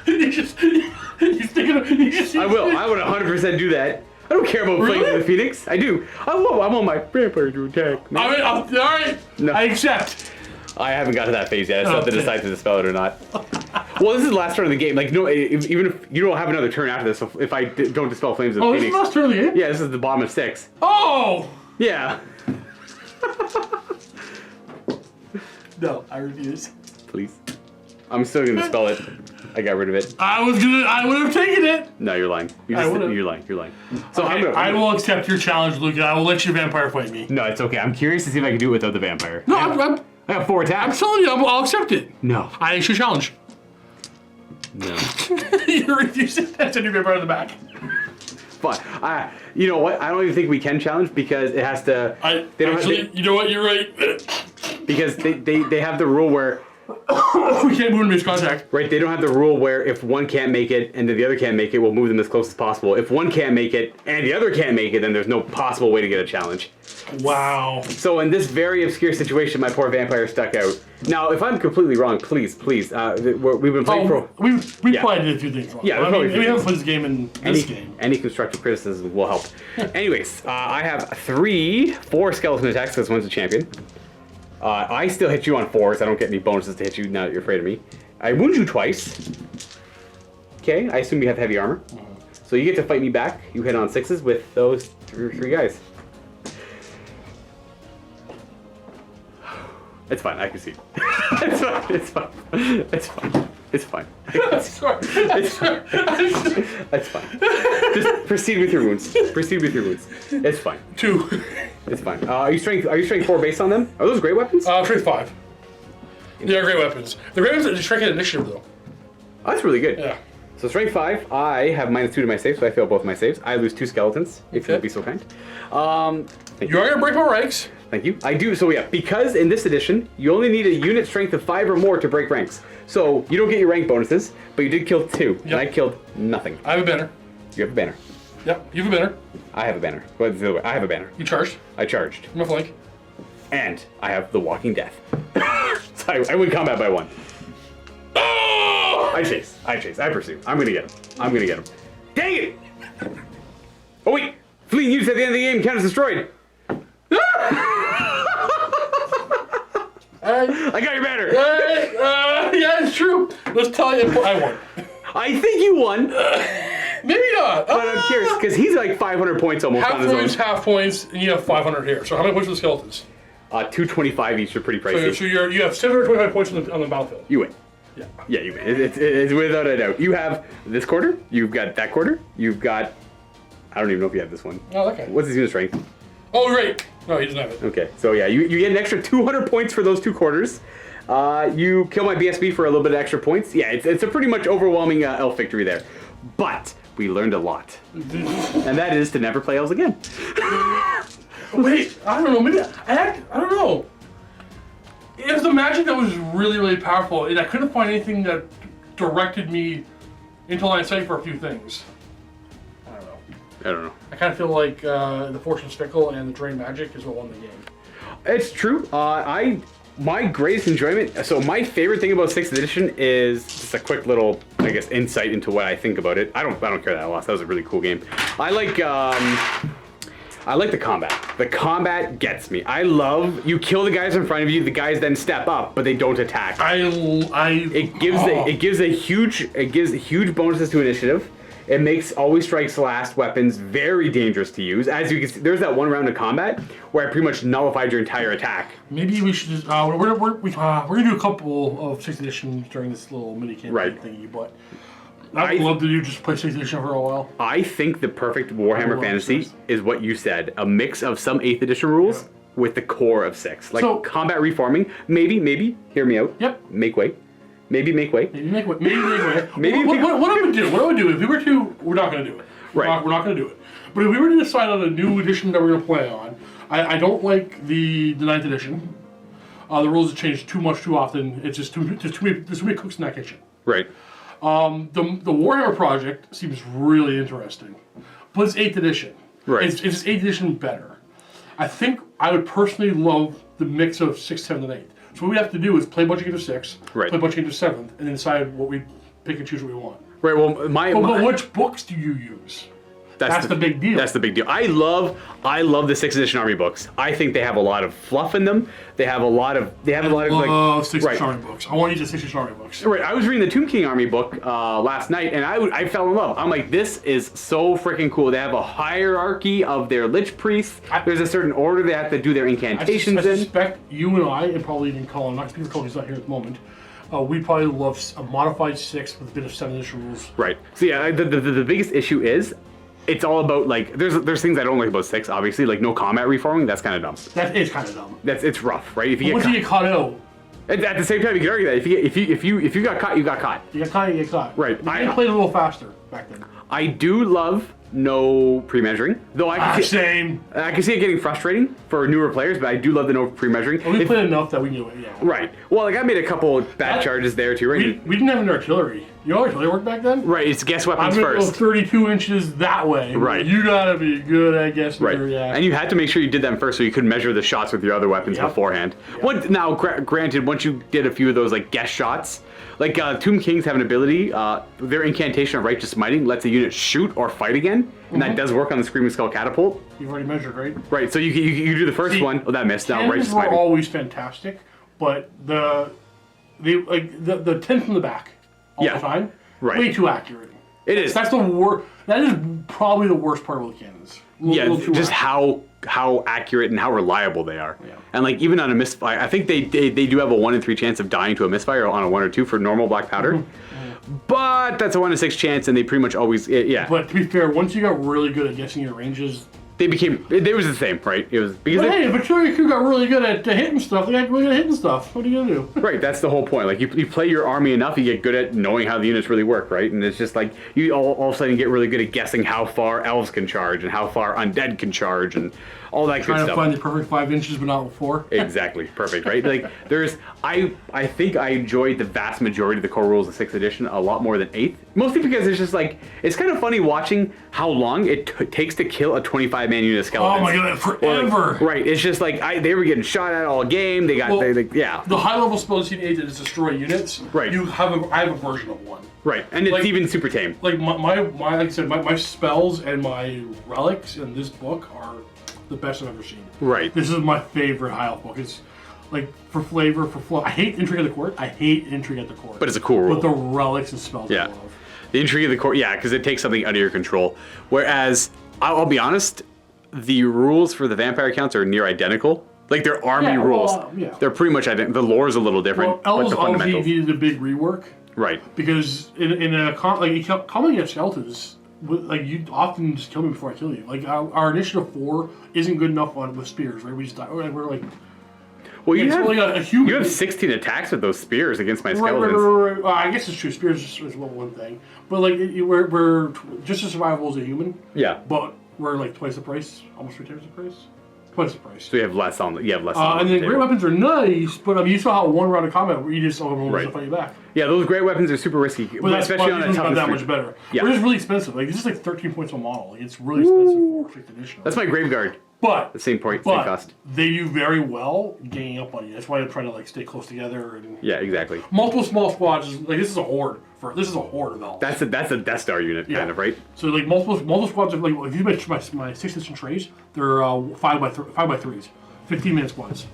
He's just. I will. I would 100% do that. I don't care about Really? Flames of the Phoenix. I do. I'm on my vampire to attack. I mean, all right. No. I accept. I haven't got to that phase yet. I still have to Okay. decide to dispel it or not. Well, this is the last turn of the game. Like, no, even if you don't have another turn after this, if I don't dispel Flames of the Oh, this is Phoenix. the last turn of the game? Yeah, this is the bottom of 6. Oh! Yeah. No, I refuse. Please. I'm still gonna dispel it. I got rid of it. I would have taken it. No, you're lying. I would've. You're lying. So Okay, I will accept your challenge, Luka. I will let you vampire fight me. No, it's okay. I'm curious to see if I can do it without the vampire. No, I have 4 I'm attacks. telling you, I'll accept it. No. I issue a challenge. No. You refuse it. That's a new vampire in the back. But you know what? I don't even think we can challenge because it has to. They don't You know what? You're right. because they have the rule where We can't move in mixed contact. right. They don't have the rule where if one can't make it and then the other can't make it, we'll move them as close as possible. If one can't make it and the other can't make it, then there's no possible way to get a challenge. Wow. So in this very obscure situation, my poor vampire stuck out. Now, if I'm completely wrong, please. We've been playing for. We Yeah. probably did a few things wrong. Yeah, I there's probably mean, a few we haven't things. played this game in this game. Any constructive criticism will help. Anyways, I have 4 skeleton attacks because one's a champion. I still hit you on 4s. I don't get any bonuses to hit you now that you're afraid of me. I wound you twice. Okay, I assume you have heavy armor. So you get to fight me back. You hit on 6s with those 3 guys. It's fine. I can see. It's fine. It's fine. Sorry. That's fine. Just proceed with your wounds. It's fine. 2. It's fine. Are you strength 4 based on them? Are those great weapons? Strength 5. They are great weapons. The great weapons are strength and initiative, though. Oh, that's really good. Yeah. So strength 5, I have -2 to my saves, so I fail both my saves. I lose 2 skeletons, if you'll be so kind. You are gonna break my ranks. Thank you. I do. So yeah, because in this edition, you only need a unit strength of 5 or more to break ranks. So you don't get your rank bonuses, but you did kill 2, and I killed nothing. I have a banner. You have a banner. Yep, you have a banner. I have a banner. Well, it's the other way. I have a banner. You charged. I charged. I'm a flank. And I have the Walking Death. So I win combat by 1. Oh! I chase. I pursue. I'm gonna get him. Dang it! Oh wait! Fleeing units at the end of the game count as destroyed. I got your banner. Yeah, it's true. Let's tell you, I won. I think you won. Maybe not. But I'm curious, because he's like 500 points almost on his own. Half points, and you have 500 here. So how many points for the skeletons? 225 each are pretty pricey. So you have 725 points on the battlefield. You win. Yeah. Yeah, you win. It's without a doubt. You have this quarter, you've got that quarter, you've got... I don't even know if you have this one. Oh, okay. What's his unit strength? Oh, right. No, he doesn't have it. Okay, so yeah, you get an extra 200 points for those 2 quarters. You kill my BSB for a little bit of extra points. Yeah, it's a pretty much overwhelming elf victory there. But we learned a lot. And that is to never play elves again. Wait, I don't know. Maybe I don't know. It was the magic that was really, really powerful, and I couldn't find anything that directed me into line of sight for a few things. I don't know. I kind of feel like the Fortune's Fickle and the Drain Magic is what won the game. It's true. My greatest enjoyment. So my favorite thing about 6th edition is just a quick little, I guess, insight into what I think about it. I don't care that I lost. That was a really cool game. I like the combat. The combat gets me. I love you kill the guys in front of you. The guys then step up, but they don't attack. It gives huge bonuses to initiative. It makes always strikes last weapons very dangerous to use. As you can see, there's that one round of combat where I pretty much nullified your entire attack. Maybe we should just we're gonna do a couple of 6th edition during this little mini campaign thingy, but I'd love to just play 6th edition for a while. I think the perfect Warhammer Fantasy is what you said, a mix of some 8th edition rules with the core of 6. Like combat reforming, maybe, hear me out. Yep. Make way. Maybe make way. Maybe make way. What I would do? If we were to, we're not going to do it. We're not going to do it. But if we were to decide on a new edition that we're going to play on, I don't like the 9th edition. The rules have changed too much too often. It's just there's too many cooks in that kitchen. Right. The Warhammer project seems really interesting, but it's 8th edition. Right. It's 8th edition better. I think I would personally love the mix of 6th, 7th, and 8th. So what we have to do is play a bunch of games of 6, play a bunch of games of 7th, and then decide what we pick and choose what we want. Right. Well, but which books do you use? That's the big deal. That's the big deal. I love the 6th edition army books. I think they have a lot of fluff in them. They have a lot of like 6th edition army books. I want to use the 6th edition army books. Right. I was reading the Tomb King army book last night, and I fell in love. I'm like, this is so freaking cool. They have a hierarchy of their lich priests. There's a certain order they have to do their incantations in. I suspect you and I, and probably even Colin, not speaking for Colin, he's not here at the moment. We probably love a modified 6 with a bit of 7th edition rules. Right. So yeah, the biggest issue is, it's all about like there's things I don't like about 6. Obviously, like no combat reforming. That's kind of dumb. That is kind of dumb. It's rough, right? Once you get caught out. At the same time, you can argue that if you got caught, you got caught. You get caught, you get caught. Right. I played a little faster back then. I do love no pre-measuring, though I can see it getting frustrating for newer players, but I do love the no pre-measuring. Well, we played enough that we knew it. Yeah. Right. Well, like I made a couple bad charges there too. Right. We didn't have an artillery. You know how artillery worked back then? Right. It's guess weapons I'm first. Go 32 inches that way. Right. You gotta be good at guessing. Right. And you had to make sure you did them first, so you could measure the shots with your other weapons beforehand. Yep. Now, granted, once you did a few of those like guess shots. Like Tomb Kings have an ability, their incantation of Righteous Smiting lets a unit shoot or fight again, and that does work on the Screaming Skull Catapult. You've already measured, right? Right, so you do the first one. Oh, that missed. Now Righteous Smiting. Were always fantastic, but the 10 from the back all the time, way too accurate. It is. That's the worst. That is probably the worst part of the cannons. Just how accurate and how reliable they are. Yeah. And like even on a misfire, I think they do have a 1 in 3 chance of dying to a misfire on a 1 or 2 for normal black powder. But that's a 1 in 6 chance, and they pretty much always But to be fair, once you got really good at guessing your ranges, they was the same, right? It was because hey, but you got really good at hitting stuff. They got really good at hitting stuff. What are you gonna do? Right, that's the whole point. Like you play your army enough, you get good at knowing how the units really work, right? And it's just like you all of a sudden get really good at guessing how far elves can charge and how far undead can charge and all that good Trying stuff. to find the perfect 5 inches, but not 4. Exactly, perfect, right? Like I think I enjoyed the vast majority of the core rules of 6th edition a lot more than 8th. Mostly because it's just like it's kind of funny watching how long it takes to kill a 25-man unit of skeletons. Oh my god, forever! Like, right, it's just like they were getting shot at all game. They got The high level spells you need to destroy units. Right. I have a version of one. Right, and it's even super tame. Like like I said, my spells and my relics in this book are the best I've ever seen. Right. This is my favorite high elf book. It's like for flavor, for flow. I hate Intrigue at the Court. But it's a cool rule. But the relics and spells I love. The Intrigue of the Court, because it takes something out of your control. Whereas, I'll be honest, the rules for the vampire counts are near identical. Like, they're army rules. They're pretty much identical. The lore is a little different, Well, but Elves the fundamentals. obviously needed a big rework. Right. Because in a coming against skeletons, like you often just kill me before I kill you. Like our initiative 4 isn't good enough with spears, right? We just die. We're like, well, you have have 16 attacks with those spears against my skeletons. Right. Well, I guess it's true. Spears is one thing, but like we're just as survivable as a human. Yeah. But we're like twice the price, almost 3 times the price. Twice the price. So you have less on. You have less. And then great weapons are nice, but I mean, you saw how one round of combat where you just to fight you back. Yeah, those great weapons are super risky, especially on a tough that much better. Yeah. But it's really expensive. Like this is like 13 points a model. Like, it's really expensive for 5th edition. That's my grave guard. But the same cost. They do very well ganging up on you. That's why I'm trying to like stay close together and exactly. Multiple small squads. Like this is a horde. This is a horde of elves. That's a Death Star unit kind of, right? So like multiple squads. Like if you match my 6th edition trays, they're 5x3s, 15-man squads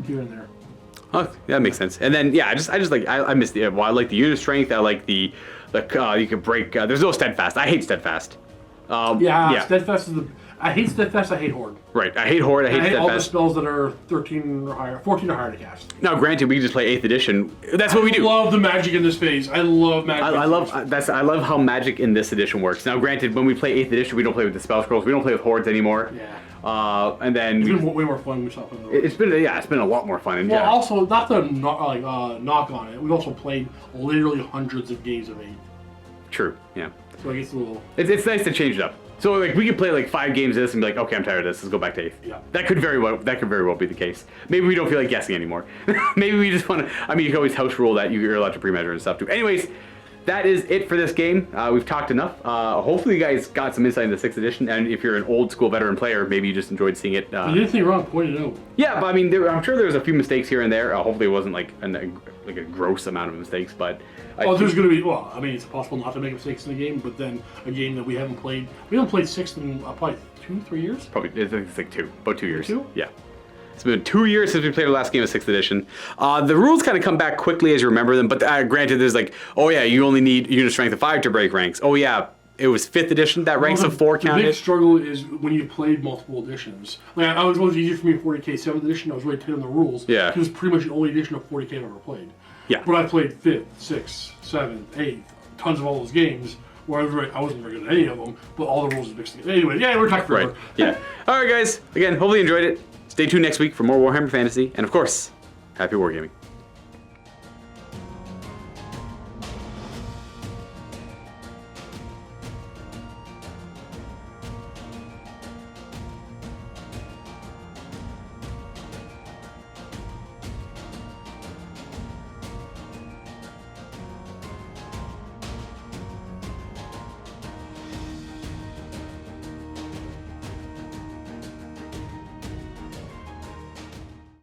here and there. Oh, that makes sense. And then I just like I miss the. Well, I like the unit strength. I like the you can break. There's no steadfast. I hate steadfast. Steadfast is I hate steadfast. I hate horde. Right. I hate horde. I hate steadfast. All the spells that are 13 or higher, 14 or higher to cast. Now, granted, we can just play 8th edition. That's what we do. I love the magic in this phase. I love magic. I love how magic in this edition works. Now, granted, when we play 8th edition, we don't play with the spell scrolls. We don't play with hordes anymore. Yeah. And then it's been way more fun. It's been a lot more fun. And also not to knock on it. We've also played literally hundreds of games of 8. True. Yeah. So I guess it's nice to change it up. So like we could play like 5 games of this and be like, okay, I'm tired of this. Let's go back to 8th. Yeah. That could very well be the case. Maybe we don't feel like guessing anymore. Maybe we just want to. I mean, you can always house rule that you're allowed to pre-measure and stuff too. Anyways, that is it for this game. We've talked enough. Hopefully you guys got some insight into 6th edition, and if you're an old school veteran player, maybe you just enjoyed seeing it. You didn't think wrong, point it out. Yeah, but I mean, I'm sure there was a few mistakes here and there. Hopefully it wasn't like a gross amount of mistakes, but. There's going to be. Well, I mean, it's possible not to make mistakes in the game, but then a game that we haven't played 6th in probably 2-3 years. Probably it's like about 2 years. 2? Yeah. It's been 2 years since we played our last game of 6th edition. The rules kind of come back quickly as you remember them, but granted, there's like, you only need unit strength of 5 to break ranks. It was 5th edition that ranks of 4 counted. The big struggle is when you played multiple editions. Like, it was easier for me in 40k 7th edition. I was really tight on the rules. Yeah. It was pretty much the only edition of 40k I've ever played. Yeah. But I played 5th, 6th, 7th, 8th, tons of all those games. Where I wasn't very good at any of them, but all the rules are mixed together. Anyway, we're talking forever. Right. Yeah. All right, guys. Again, hopefully you enjoyed it. Stay tuned next week for more Warhammer Fantasy, and of course, happy wargaming.